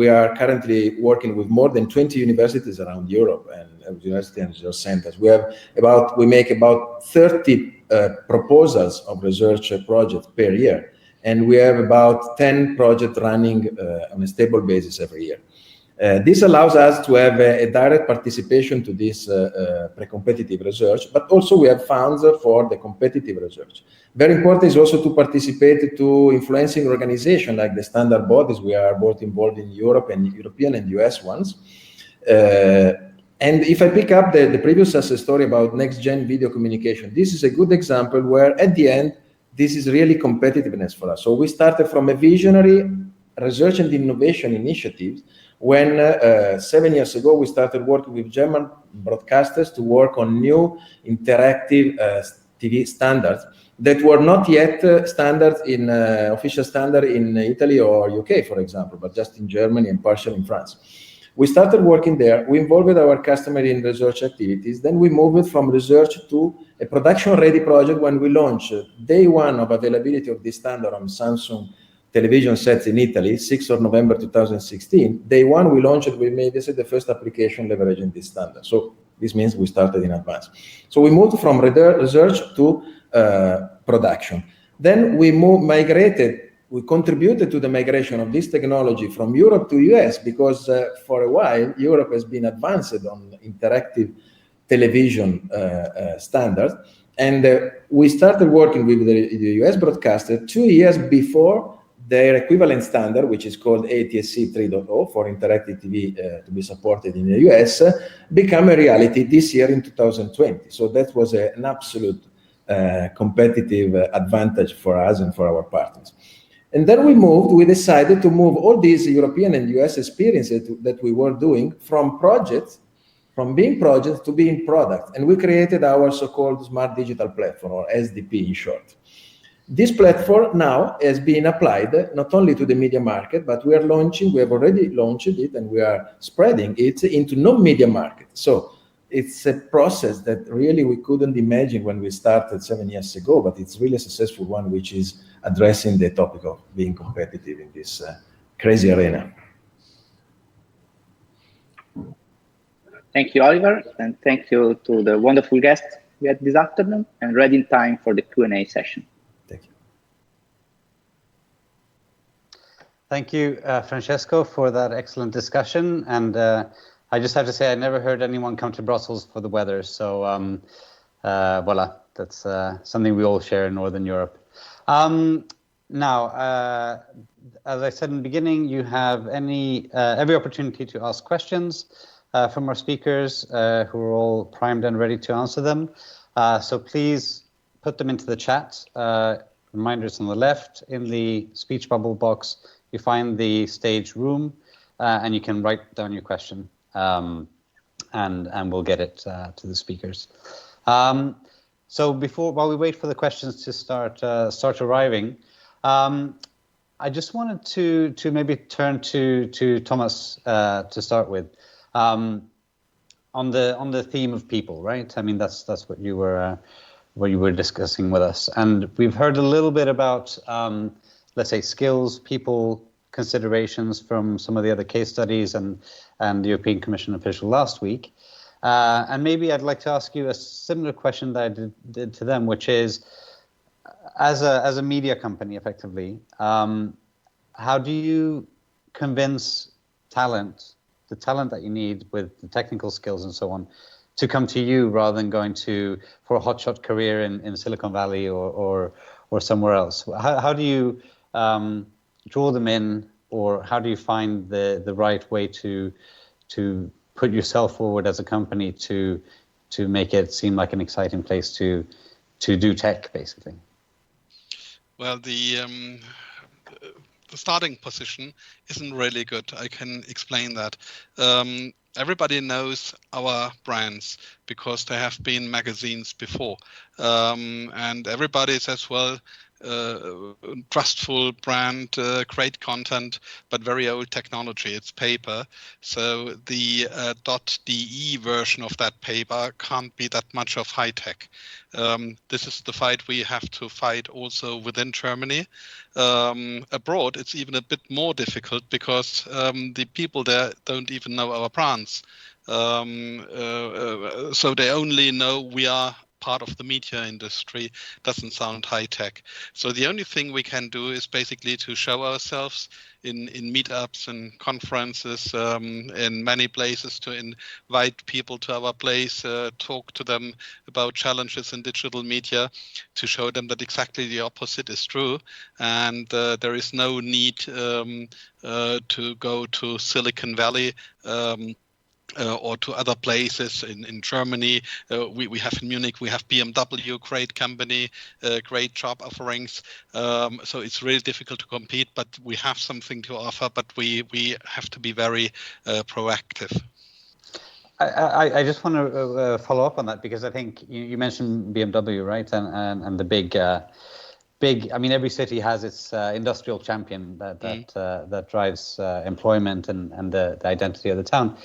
are currently working with more than 20 universities around Europe and university and research centers. We make about 30 proposals of research projects per year, and we have about 10 projects running on a stable basis every year. This allows us to have a direct participation to this pre-competitive research, but also we have funds for the competitive research. Very important is also to participate to influencing organizations like the standard bodies. We are both involved in Europe and European and US ones. And if I pick up the previous success story about next-gen video communication, this is a good example where at the end, this is really competitiveness for us. So we started from a visionary research and innovation initiatives when 7 years ago, we started working with German broadcasters to work on new interactive TV standards that were not yet official standard in Italy or UK, for example, but just in Germany and partially in France. We started working there. We involved our customer in research activities. Then we moved from research to a production-ready project when we launched day one of availability of this standard on Samsung television sets in Italy, 6th of November 2016. Day one, we launched it. We made this the first application leveraging this standard. So this means we started in advance. So we moved from research to production. Then we we contributed to the migration of this technology from Europe to US because for a while, Europe has been advanced on interactive television standards. And we started working with the US broadcaster 2 years before their equivalent standard, which is called ATSC 3.0 for interactive TV to be supported in the US, became a reality this year in 2020. So that was an absolute competitive advantage for us and for our partners. And then we decided to move all these European and US experiences that we were doing from being projects to being products. And we created our so-called Smart Digital Platform, or SDP in short. This platform now has been applied not only to the media market, but we have already launched it, and we are spreading it into non-media market. So it's a process that really we couldn't imagine when we started 7 years ago, but it's really a successful one, which is addressing the topic of being competitive in this crazy arena. Thank you, Oliver, and thank you to the wonderful guests we had this afternoon, and ready in time for the Q&A session. Thank you. Thank you, Francesco, for that excellent discussion. And I just have to say, I never heard anyone come to Brussels for the weather. So voila, that's something we all share in Northern Europe. Now, as I said in the beginning, you have every opportunity to ask questions from our speakers who are all primed and ready to answer them. So please put them into the chat. Reminders on the left. In the speech bubble box, you find the stage room, and you can write down your question, and we'll get it to the speakers. So while we wait for the questions to start arriving, I just wanted to maybe turn to Thomas to start with. On the theme of people, right? I mean, that's what you were discussing with us, and we've heard a little bit about let's say skills, people, considerations from some of the other case studies and the European Commission official last week, and maybe I'd like to ask you a similar question that I did to them, which is, as a media company, effectively, how do you convince the talent that you need with the technical skills and so on, to come to you rather than going for a hotshot career in Silicon Valley or somewhere else? How do you draw them in, or how do you find the right way to put yourself forward as a company to make it seem like an exciting place to do tech, basically? Well, the starting position isn't really good. I can explain that. Everybody knows our brands because there have been magazines before, and everybody says, well, trustful brand, great content, but very old technology. It's paper. So the .de version of that paper can't be that much of high tech. This is the fight we have to fight also within Germany. Abroad, it's even a bit more difficult because the people there don't even know our brands. So they only know we are part of the media industry. Doesn't sound high tech. So the only thing we can do is basically to show ourselves in meetups and conferences, in many places, to invite people to our place, talk to them about challenges in digital media, to show them that exactly the opposite is true, and there is no need to go to Silicon Valley or to other places in Germany. We have in Munich, we have BMW, great company, great job offerings. So it's really difficult to compete, but we have something to offer, but we have to be very proactive. I just want to follow up on that, because I think you mentioned BMW, right? And the big, I mean, every city has its industrial champion that drives employment and the identity of the town.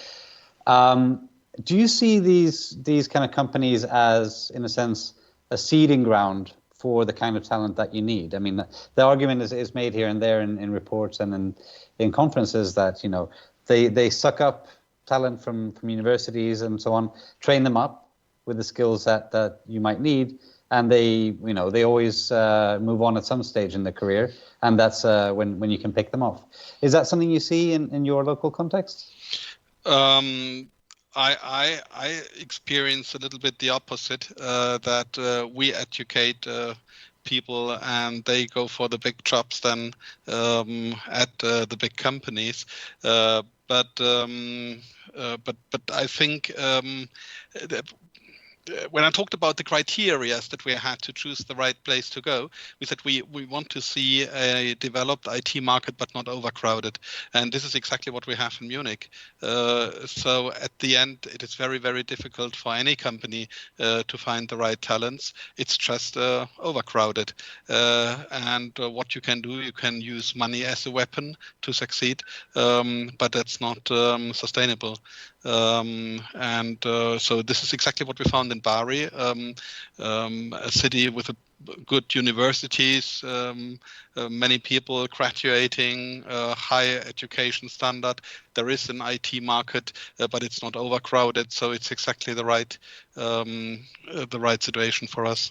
Do you see these kind of companies as, in a sense, a seeding ground for the kind of talent that you need? I mean, the argument is made here and there in reports and in conferences that, you know, they suck up talent from universities and so on, train them up with the skills that you might need, and they always move on at some stage in their career, and that's when you can pick them off. Is that something you see in your local context? I experience a little bit the opposite, that we educate people and they go for the big jobs then at the big companies. But I think when I talked about the criteria that we had to choose the right place to go, we said we want to see a developed IT market but not overcrowded, and this is exactly what we have in Munich. So at the end, it is very, very difficult for any company to find the right talents. It's just overcrowded, and what you can do, you can use money as a weapon to succeed, but that's not sustainable. So this is exactly what we found in Bari, a city with good universities, many people graduating, high education standard. There is an IT market, but it's not overcrowded, so it's exactly the right situation for us.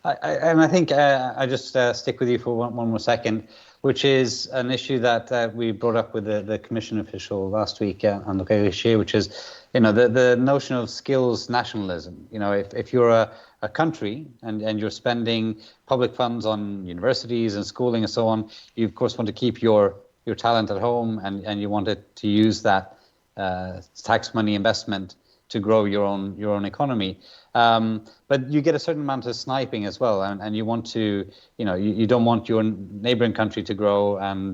I think I just stick with you for one more second, which is an issue that we brought up with the Commission official last week on the EuroCIO, which is, the notion of skills nationalism. If you're a country and you're spending public funds on universities and schooling and so on, you of course want to keep your talent at home, and you want it to use that tax money investment to grow your own economy. But you get a certain amount of sniping as well, and you want to, you don't want your neighboring country to grow, and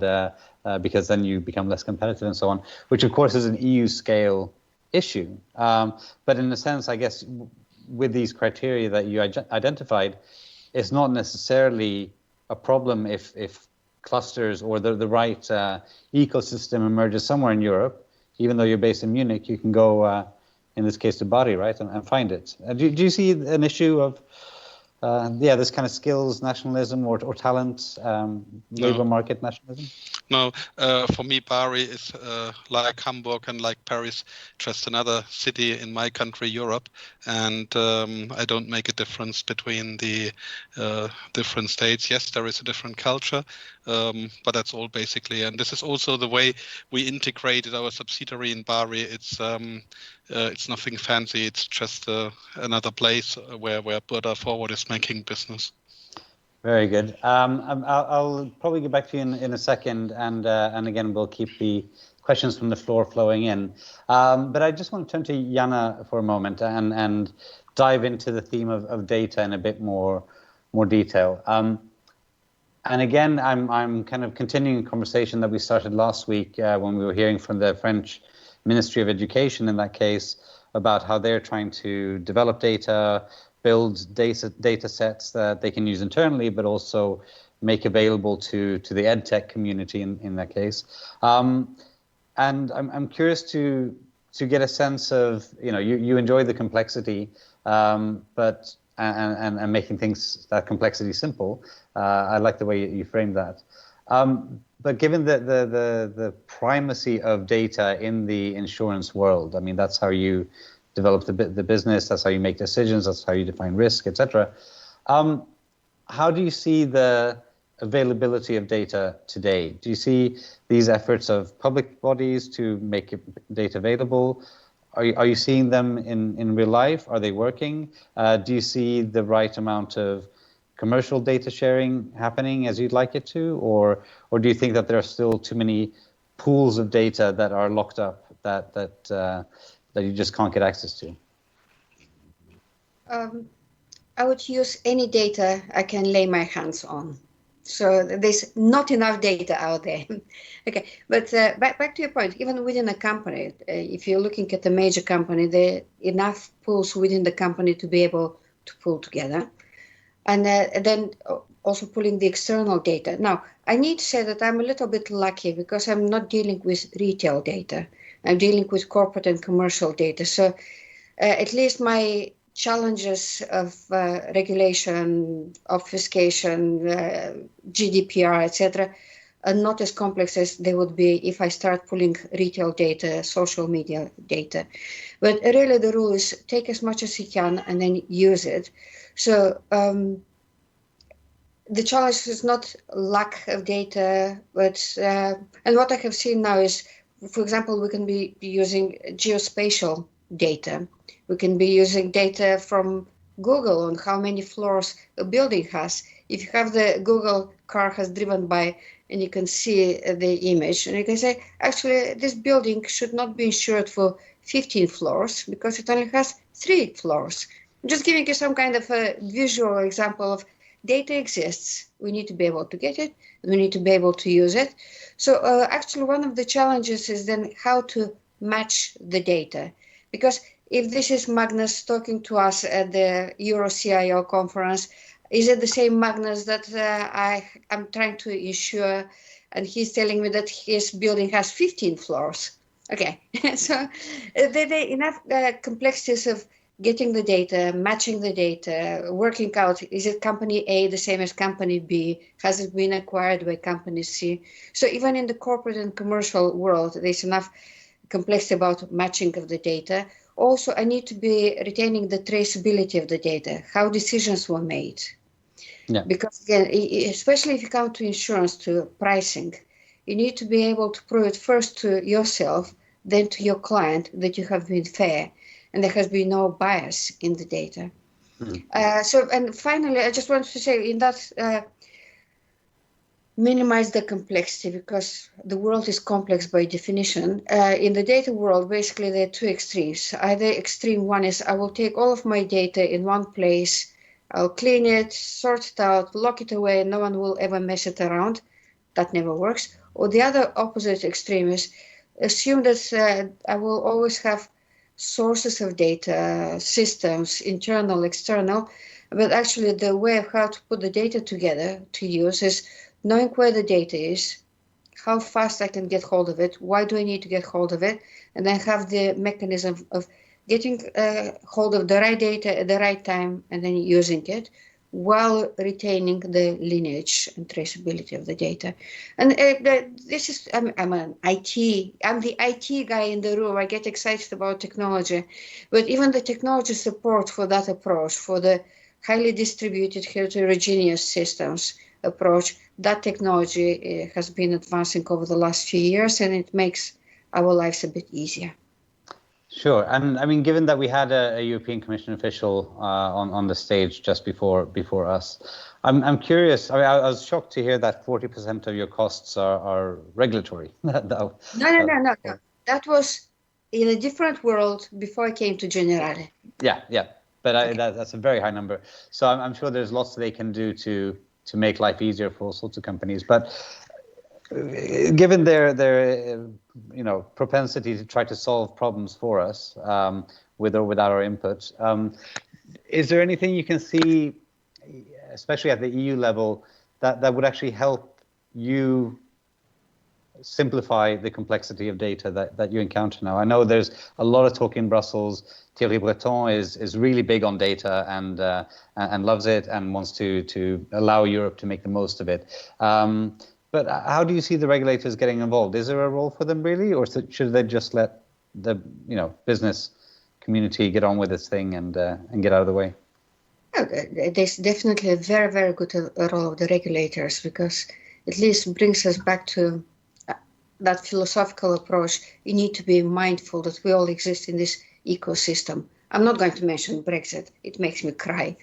because then you become less competitive and so on, which of course is an EU scale issue. But in a sense, I guess, with these criteria that you identified, it's not necessarily a problem if clusters or the right ecosystem emerges somewhere in Europe. Even though you're based in Munich, you can go in this case to Bari, right, and find it. Do you see an issue of this kind of skills nationalism or talent labor market nationalism? No, for me, Bari is like Hamburg and like Paris, just another city in my country, Europe, and I don't make a difference between the different states. Yes, there is a different culture, but that's all basically. And this is also the way we integrated our subsidiary in Bari. It's nothing fancy. It's just another place where Burda-Forward is making business. Very good. I'll probably get back to you in a second, and again, we'll keep the questions from the floor flowing in. But I just want to turn to Yanna for a moment and dive into the theme of data in a bit more detail. And again, I'm kind of continuing a conversation that we started last week when we were hearing from the French Ministry of Education in that case about how they're trying to develop data, build data sets that they can use internally, but also make available to the edtech community in that case. And I'm curious to get a sense of, you enjoy the complexity, but making things, that complexity, simple. I like the way you framed that. But given the primacy of data in the insurance world, I mean, that's how you develop the business, that's how you make decisions, that's how you define risk, etc. How do you see the availability of data today? Do you see these efforts of public bodies to make data available? Are you seeing them in real life? Are they working? Do you see the right amount of commercial data sharing happening as you'd like it to, or do you think that there are still too many pools of data that are locked up that you just can't get access to? I would use any data I can lay my hands on. So there's not enough data out there. Okay, but back to your point, even within a company, if you're looking at a major company, there are enough pools within the company to be able to pull together. And then also pulling the external data. Now, I need to say that I'm a little bit lucky because I'm not dealing with retail data. I'm dealing with corporate and commercial data. So at least my challenges of regulation, obfuscation, GDPR, etc., are not as complex as they would be if I start pulling retail data, social media data. But really the rule is take as much as you can and then use it. So the challenge is not lack of data, but and what I have seen now is, for example, we can be using geospatial data. We can be using data from Google on how many floors a building has. If you have the Google car has driven by and you can see the image, and you can say, actually, this building should not be insured for 15 floors because it only has 3 floors. I'm just giving you some kind of a visual example of data exists. We need to be able to get it. We need to be able to use it. So actually one of the challenges is then how to match the data. Because if this is Magnus talking to us at the EuroCIO conference, is it the same Magnus that I'm trying to ensure, and he's telling me that his building has 15 floors? Okay, so there are enough complexities of getting the data, matching the data, working out, is it company A the same as company B? Has it been acquired by company C? So even in the corporate and commercial world, there's enough complexity about matching of the data. Also, I need to be retaining the traceability of the data, how decisions were made. Yeah. Because again, especially if you come to insurance, to pricing, you need to be able to prove it first to yourself, then to your client that you have been fair and there has been no bias in the data. Mm-hmm. And finally, I just wanted to say in that, minimize the complexity because the world is complex by definition. In the data world, basically there are two extremes. Either extreme one is I will take all of my data in one place, I'll clean it, sort it out, lock it away, no one will ever mess it around. That never works. Or the other opposite extreme is assume that I will always have sources of data, systems, internal, external, but actually the way of how to put the data together to use is knowing where the data is, how fast I can get hold of it, why do I need to get hold of it, and then have the mechanism of getting hold of the right data at the right time and then using it while retaining the lineage and traceability of the data. And this is, I'm the IT guy in the room. I get excited about technology, but even the technology support for that approach, for the highly distributed heterogeneous systems approach, that technology has been advancing over the last few years, and it makes our lives a bit easier. Sure, and I mean, given that we had a European Commission official on the stage just before us, I'm curious. I mean, I was shocked to hear that 40% of your costs are regulatory. No. That was in a different world before I came to Generali. Yeah, but that's a very high number. So I'm sure there's lots they can do to make life easier for all sorts of companies, but given their propensity to try to solve problems for us with or without our input, is there anything you can see, especially at the EU level, that would actually help you simplify the complexity of data that you encounter now? I know there's a lot of talk in Brussels. Thierry Breton is really big on data and loves it and wants to allow Europe to make the most of it. But how do you see the regulators getting involved? Is there a role for them really, or should they just let the business community get on with its thing and get out of the way? There's definitely a very, very good role of the regulators, because at least brings us back to that philosophical approach. You need to be mindful that we all exist in this ecosystem. I'm not going to mention Brexit. It makes me cry.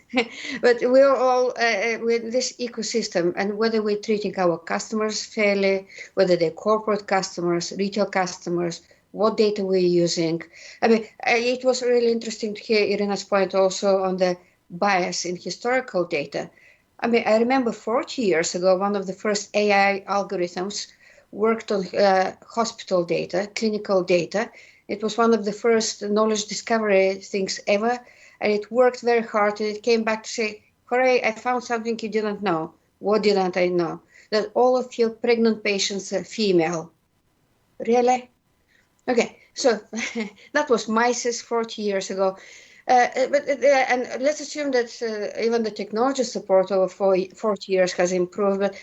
But we're all with this ecosystem, and whether we're treating our customers fairly, whether they're corporate customers, retail customers, what data we're using. I mean, it was really interesting to hear Irina's point also on the bias in historical data. I mean, I remember 40 years ago, one of the first AI algorithms worked on hospital data, clinical data. It was one of the first knowledge discovery things ever, and it worked very hard, and it came back to say, hooray, I found something you didn't know. What didn't I know? That all of your pregnant patients are female. Really? Okay, so that was Mises 40 years ago. And let's assume that even the technology support over 40 years has improved. But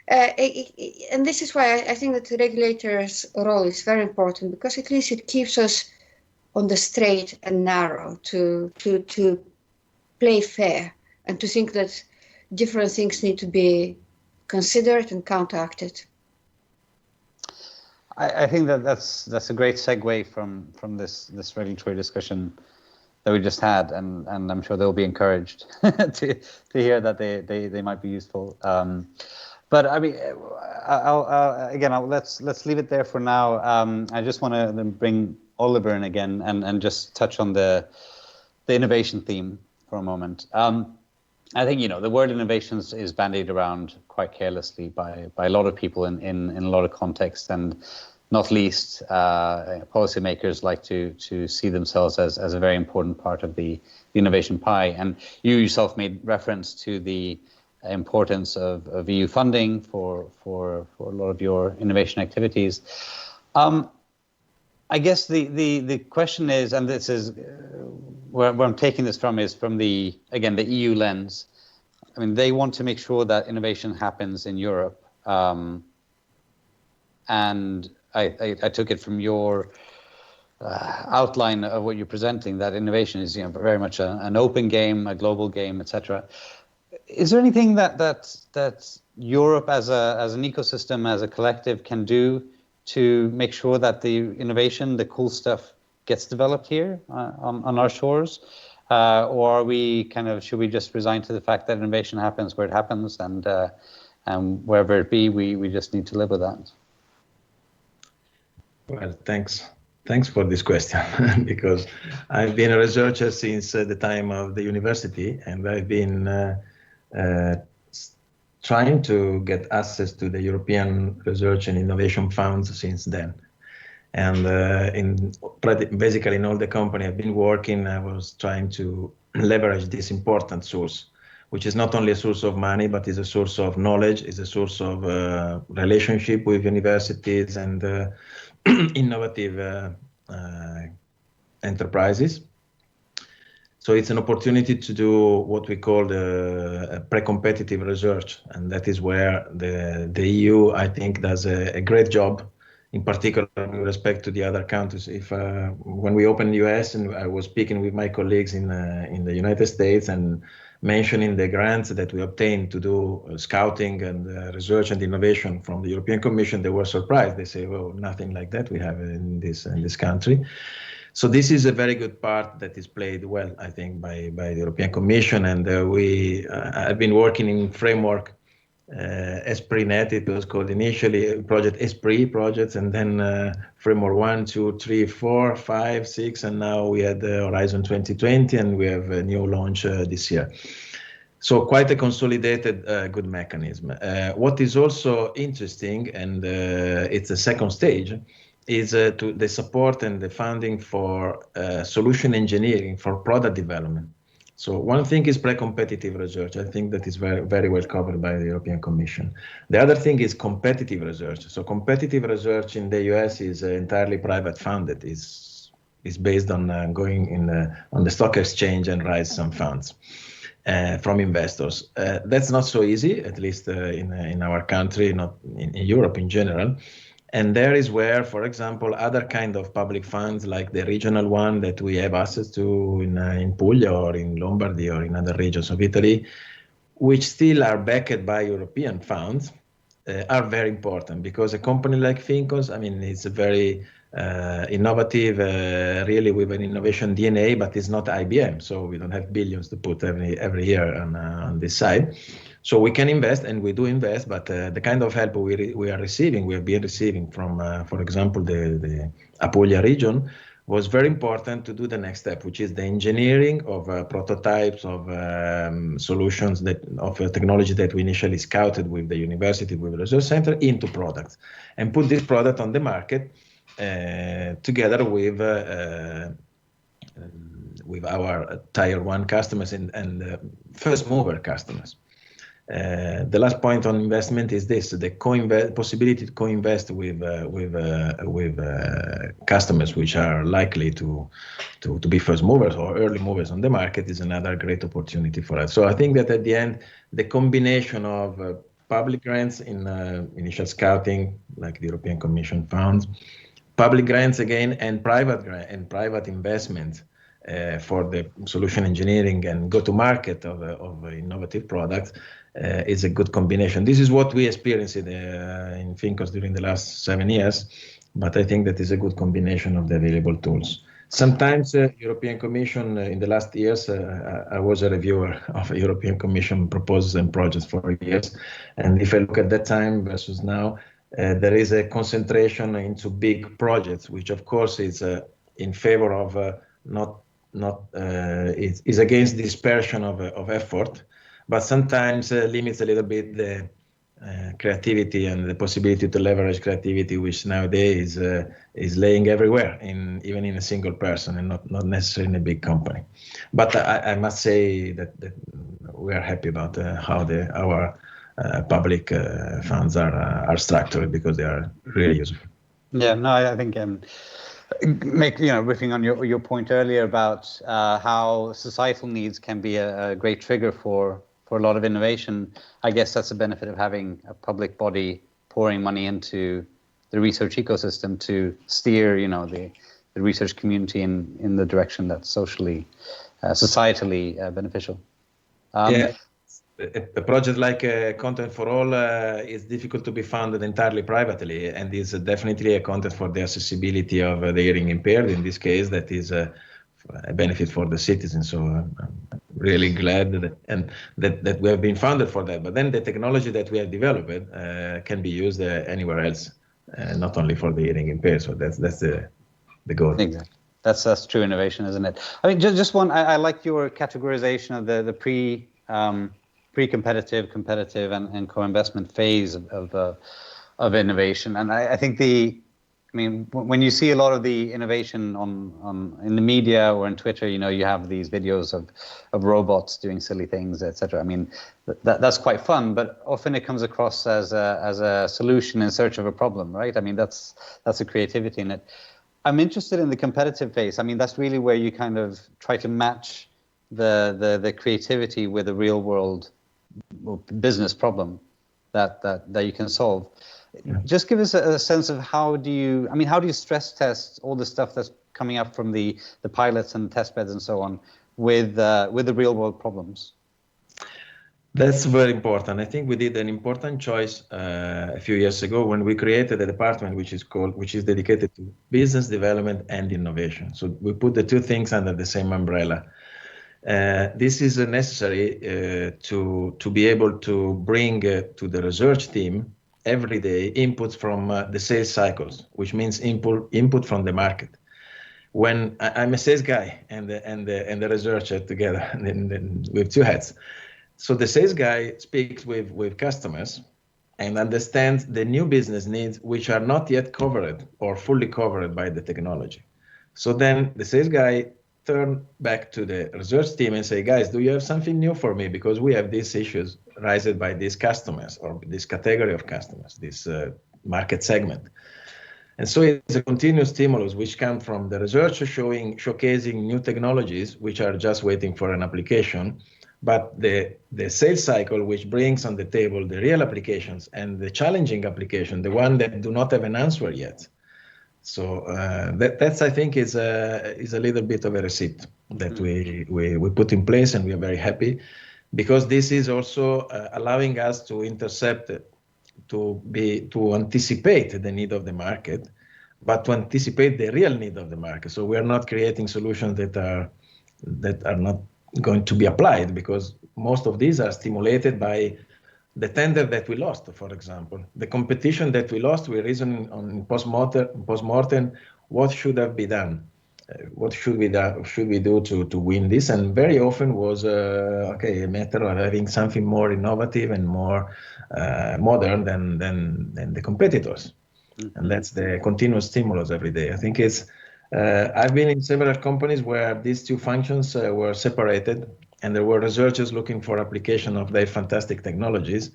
and this is why I think that the regulator's role is very important, because at least it keeps us on the straight and narrow to play fair and to think that different things need to be considered and counteracted. I think that's a great segue from this regulatory discussion that we just had, and I'm sure they'll be encouraged to hear that they might be useful. But I mean, let's leave it there for now. I just want to then bring Oliver in again and just touch on the innovation theme for a moment. I think, the word innovations is bandied around quite carelessly by a lot of people in a lot of contexts, and not least policymakers like to see themselves as a very important part of the innovation pie. And you yourself made reference to the importance of EU funding for a lot of your innovation activities. I guess the question is, and this is where I'm taking this from, is from the EU lens. I mean, they want to make sure that innovation happens in Europe, and I took it from your outline of what you're presenting that innovation is very much an open game, a global game, etc. Is there anything that Europe as an ecosystem, as a collective, can do to make sure that the innovation, the cool stuff, gets developed here on our shores? Or are we should we just resign to the fact that innovation happens where it happens, and wherever it be, we just need to live with that? Well, thanks for this question, because I've been a researcher since the time of the university, and I've been trying to get access to the European Research and Innovation Funds since then. And basically in all the company I've been working, I was trying to leverage this important source, which is not only a source of money, but is a source of knowledge, is a source of relationship with universities and innovative enterprises. So it's an opportunity to do what we call the pre-competitive research, and that is where the EU, I think, does a great job, in particular with respect to the other countries. When we opened the US, and I was speaking with my colleagues in the United States and mentioning the grants that we obtained to do scouting and research and innovation from the European Commission, they were surprised. They say, well, nothing like that we have in this country. So this is a very good part that is played well, I think, by the European Commission. And I've been working in framework ESPRINet. It was called initially Project ESPRI projects, and then Framework 1, 2, 3, 4, 5, 6, and now we had Horizon 2020, and we have a new launch this year. So quite a consolidated good mechanism. What is also interesting, and it's a second stage, is to the support and the funding for solution engineering for product development. So one thing is pre-competitive research. I think that is very, very well covered by the European Commission. The other thing is competitive research. So competitive research in the US is entirely private funded. Is based on going on the stock exchange and raise some funds from investors. That's not so easy, at least in our country, not in Europe in general. And there is where, for example, other kind of public funds, like the regional one that we have access to in Puglia or in Lombardy or in other regions of Italy, which still are backed by European funds, are very important, because a company like Fincons, I mean, it's a very innovative, really with an innovation DNA, but it's not IBM, so we don't have billions to put every year on this side. So we can invest, and we do invest, but the kind of help we are receiving, we have been receiving from, for example, the Apulia region, was very important to do the next step, which is the engineering of prototypes of solutions of technology that we initially scouted with the university, with the research center, into products, and put this product on the market together with our tier 1 customers and first mover customers. The last point on investment is this: the possibility to co-invest with customers which are likely to be first movers or early movers on the market is another great opportunity for us. So I think that at the end, the combination of public grants in initial scouting, like the European Commission funds, public grants again, and private investment for the solution engineering and go-to-market of innovative products is a good combination. This is what we experienced in Fincons during the last 7 years, but I think that is a good combination of the available tools. Sometimes European Commission, in the last years, I was a reviewer of a European Commission proposals and projects for years, and if I look at that time versus now, there is a concentration into big projects, which of course is in favor of not is against dispersion of effort, but sometimes limits a little bit the creativity and the possibility to leverage creativity, which nowadays is laying everywhere, even in a single person, and not necessarily in a big company. But I must say that we are happy about how our public funds are structured, because they are really useful. Yeah, no, I think riffing on your point earlier about how societal needs can be a great trigger for a lot of innovation. I guess that's the benefit of having a public body pouring money into the research ecosystem to steer, the research community in the direction that's socially, societally beneficial. Yeah. A project like Content for All is difficult to be funded entirely privately, and is definitely a content for the accessibility of the hearing impaired. In this case, that is a benefit for the citizens. So I'm really glad that we have been funded for that. But then the technology that we have developed can be used anywhere else, not only for the hearing impaired. So that's the goal. Exactly. That's true innovation, isn't it? I mean, just one. I like your categorization of the pre-competitive, competitive, and co-investment phase of innovation. And I think when you see a lot of the innovation in the media or on Twitter, you have these videos of robots doing silly things, etc. I mean, that's quite fun, but often it comes across as a solution in search of a problem, right? I mean, that's a creativity in it. I'm interested in the competitive phase. I mean, that's really where you kind of try to match the creativity with a real world business problem that you can solve. Yeah. Just give us a sense of how do you stress test all the stuff that's coming up from the pilots and test beds and so on with the real world problems? That's very important. I think we did an important choice a few years ago when we created a department which is dedicated to business development and innovation. So we put the two things under the same umbrella. This is necessary to be able to bring to the research team every day inputs from the sales cycles, which means input from the market. When I'm a sales guy and the researcher together, and we have two hats. So the sales guy speaks with customers and understands the new business needs which are not yet covered or fully covered by the technology. So then the sales guy turn back to the research team and say, guys, do you have something new for me? Because we have these issues raised by these customers or this category of customers, this market segment. And so it's a continuous stimulus which comes from the researcher showcasing new technologies which are just waiting for an application, but the sales cycle which brings on the table the real applications and the challenging application, the one that do not have an answer yet. So that's I think is a little bit of a receipt that we put in place, and we are very happy because this is also allowing us to intercept, to anticipate the need of the market, but to anticipate the real need of the market. So we are not creating solutions that are not going to be applied, because most of these are stimulated by the tender that we lost, for example. The competition that we lost, we reason on post-mortem, what should have been done? What should we do to win this? And very often was a matter of having something more innovative and more modern than the competitors. Mm-hmm. And that's the continuous stimulus every day. I think it's, I've been in several companies where these two functions were separated, and there were researchers looking for application of their fantastic technologies.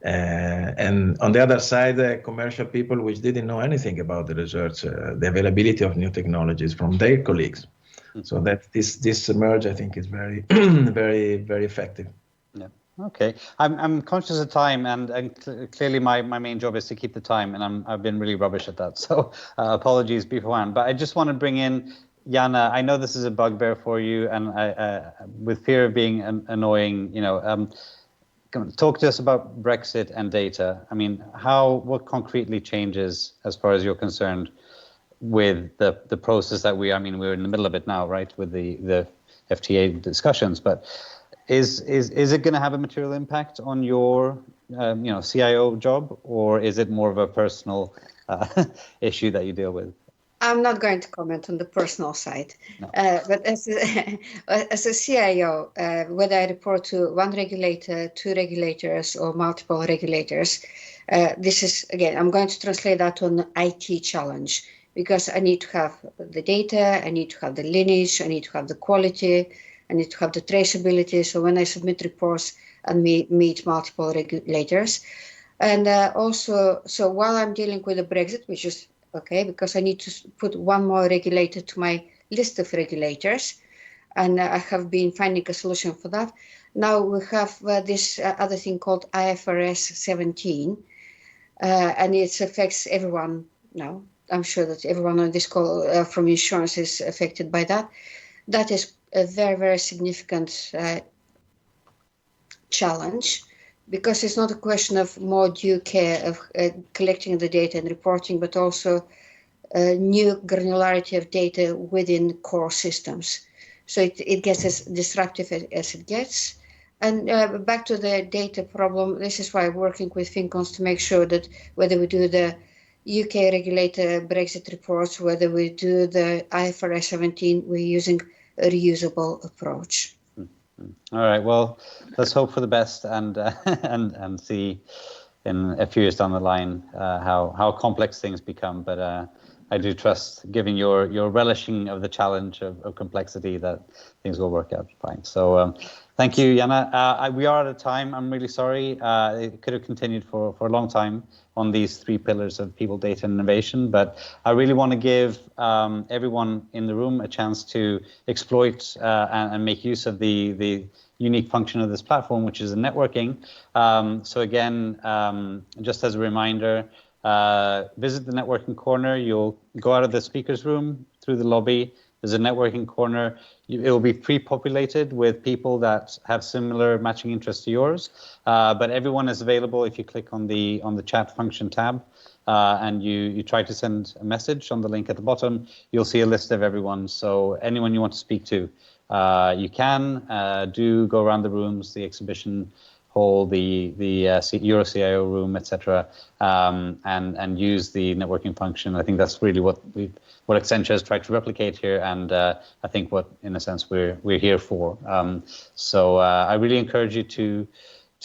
And on the other side, commercial people which didn't know anything about the research, the availability of new technologies from their colleagues. Mm-hmm. So that this merge, I think, is very, very, very effective. Yeah. Okay. I'm conscious of time, and clearly my main job is to keep the time, and I've been really rubbish at that. So apologies beforehand. But I just want to bring in Yanna. I know this is a bugbear for you, and with fear of being annoying, talk to us about Brexit and data. I mean, what concretely changes as far as you're concerned with the process that we're in the middle of it now, right? With the FTA discussions, but is it going to have a material impact on your CIO job, or is it more of a personal issue that you deal with? I'm not going to comment on the personal side, No. but as a CIO, whether I report to one regulator, two regulators, or multiple regulators, this is, again, I'm going to translate that to an IT challenge, because I need to have the data, I need to have the lineage, I need to have the quality, I need to have the traceability. So when I submit reports and meet multiple regulators, and also, so while I'm dealing with the Brexit, which is okay, because I need to put one more regulator to my list of regulators, and I have been finding a solution for that. Now we have this other thing called IFRS 17, and it affects everyone now. I'm sure that everyone on this call from insurance is affected by that. That is a very, very significant challenge, because it's not a question of more due care of collecting the data and reporting, but also new granularity of data within core systems. So it gets as disruptive as it gets. And back to the data problem, this is why I'm working with Fincons to make sure that whether we do the UK regulator Brexit reports, whether we do the IFRS 17, we're using a reusable approach. All right. Well, let's hope for the best and and see in a few years down the line how complex things become. But I do trust, given your relishing of the challenge of complexity, that things will work out fine. So thank you, Yanna. We are out of time. I'm really sorry. It could have continued for a long time on these three pillars of people, data, and innovation. But I really want to give everyone in the room a chance to exploit and make use of the unique function of this platform, which is the networking. So again, just as a reminder, visit the networking corner. You'll go out of the speakers room through the lobby. There's a networking corner. It will be pre-populated with people that have similar matching interests to yours. But everyone is available if you click on the chat function tab and you try to send a message on the link at the bottom. You'll see a list of everyone. So anyone you want to speak to, you can do go around the rooms, the exhibition hall, the EuroCIO room, etc., and use the networking function. I think that's really what Accenture has tried to replicate here, and I think what, in a sense, we're here for. So I really encourage you to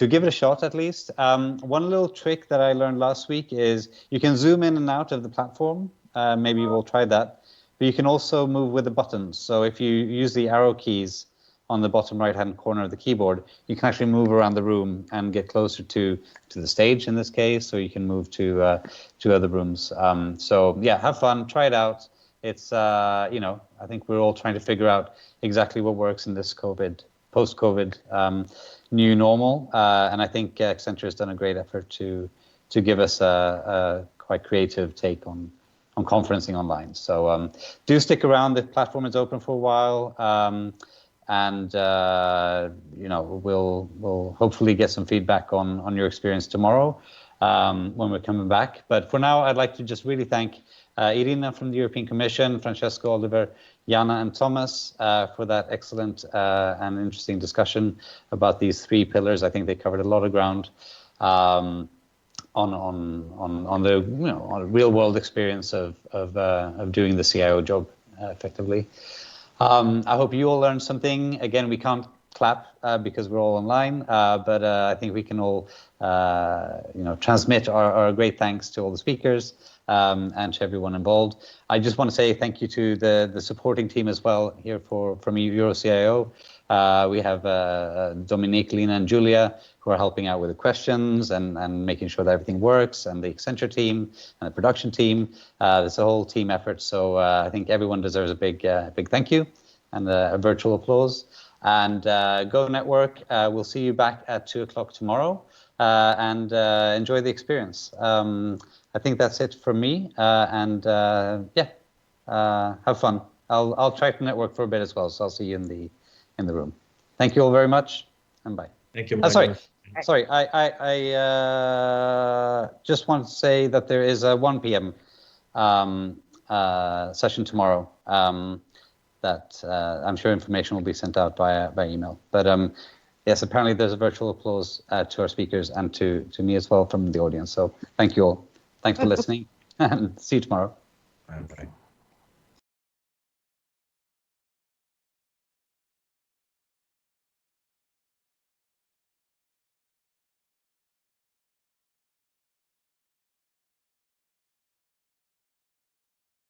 give it a shot at least. One little trick that I learned last week is you can zoom in and out of the platform. Maybe we'll try that, but you can also move with the buttons. So if you use the arrow keys on the bottom right-hand corner of the keyboard, you can actually move around the room and get closer to the stage in this case, so you can move to other rooms. So yeah, have fun, try it out. It's you know, I think we're all trying to figure out exactly what works in this post-COVID new normal, and I think Accenture has done a great effort to give us a quite creative take on conferencing online. So do stick around. The platform is open for a while. And you know, we'll hopefully get some feedback on your experience tomorrow when we're coming back. But for now, I'd like to just really thank Irina from the European Commission, Francesco, Oliver, Yanna, and Thomas for that excellent and interesting discussion about these three pillars. I think they covered a lot of ground on the on real world experience of doing the CIO job effectively. I hope you all learned something. Again, we can't clap because we're all online, but I think we can all, transmit our great thanks to all the speakers and to everyone involved. I just want to say thank you to the supporting team as well here from EuroCIO. We have Dominique, Lina, and Julia who are helping out with the questions and making sure that everything works, and the Accenture team and the production team. It's a whole team effort, so I think everyone deserves a big thank you and a virtual applause. And Go Network, we'll see you back at 2 o'clock tomorrow, and enjoy the experience. I think that's it from me, and have fun. I'll try to network for a bit as well, so I'll see you in the room. Thank you all very much, and bye. Thank you. Sorry. I just want to say that there is a 1 p.m. Session tomorrow that I'm sure information will be sent out by email. But yes, apparently there's a virtual applause to our speakers and to me as well from the audience. So thank you all. Thanks for listening, and see you tomorrow. Bye.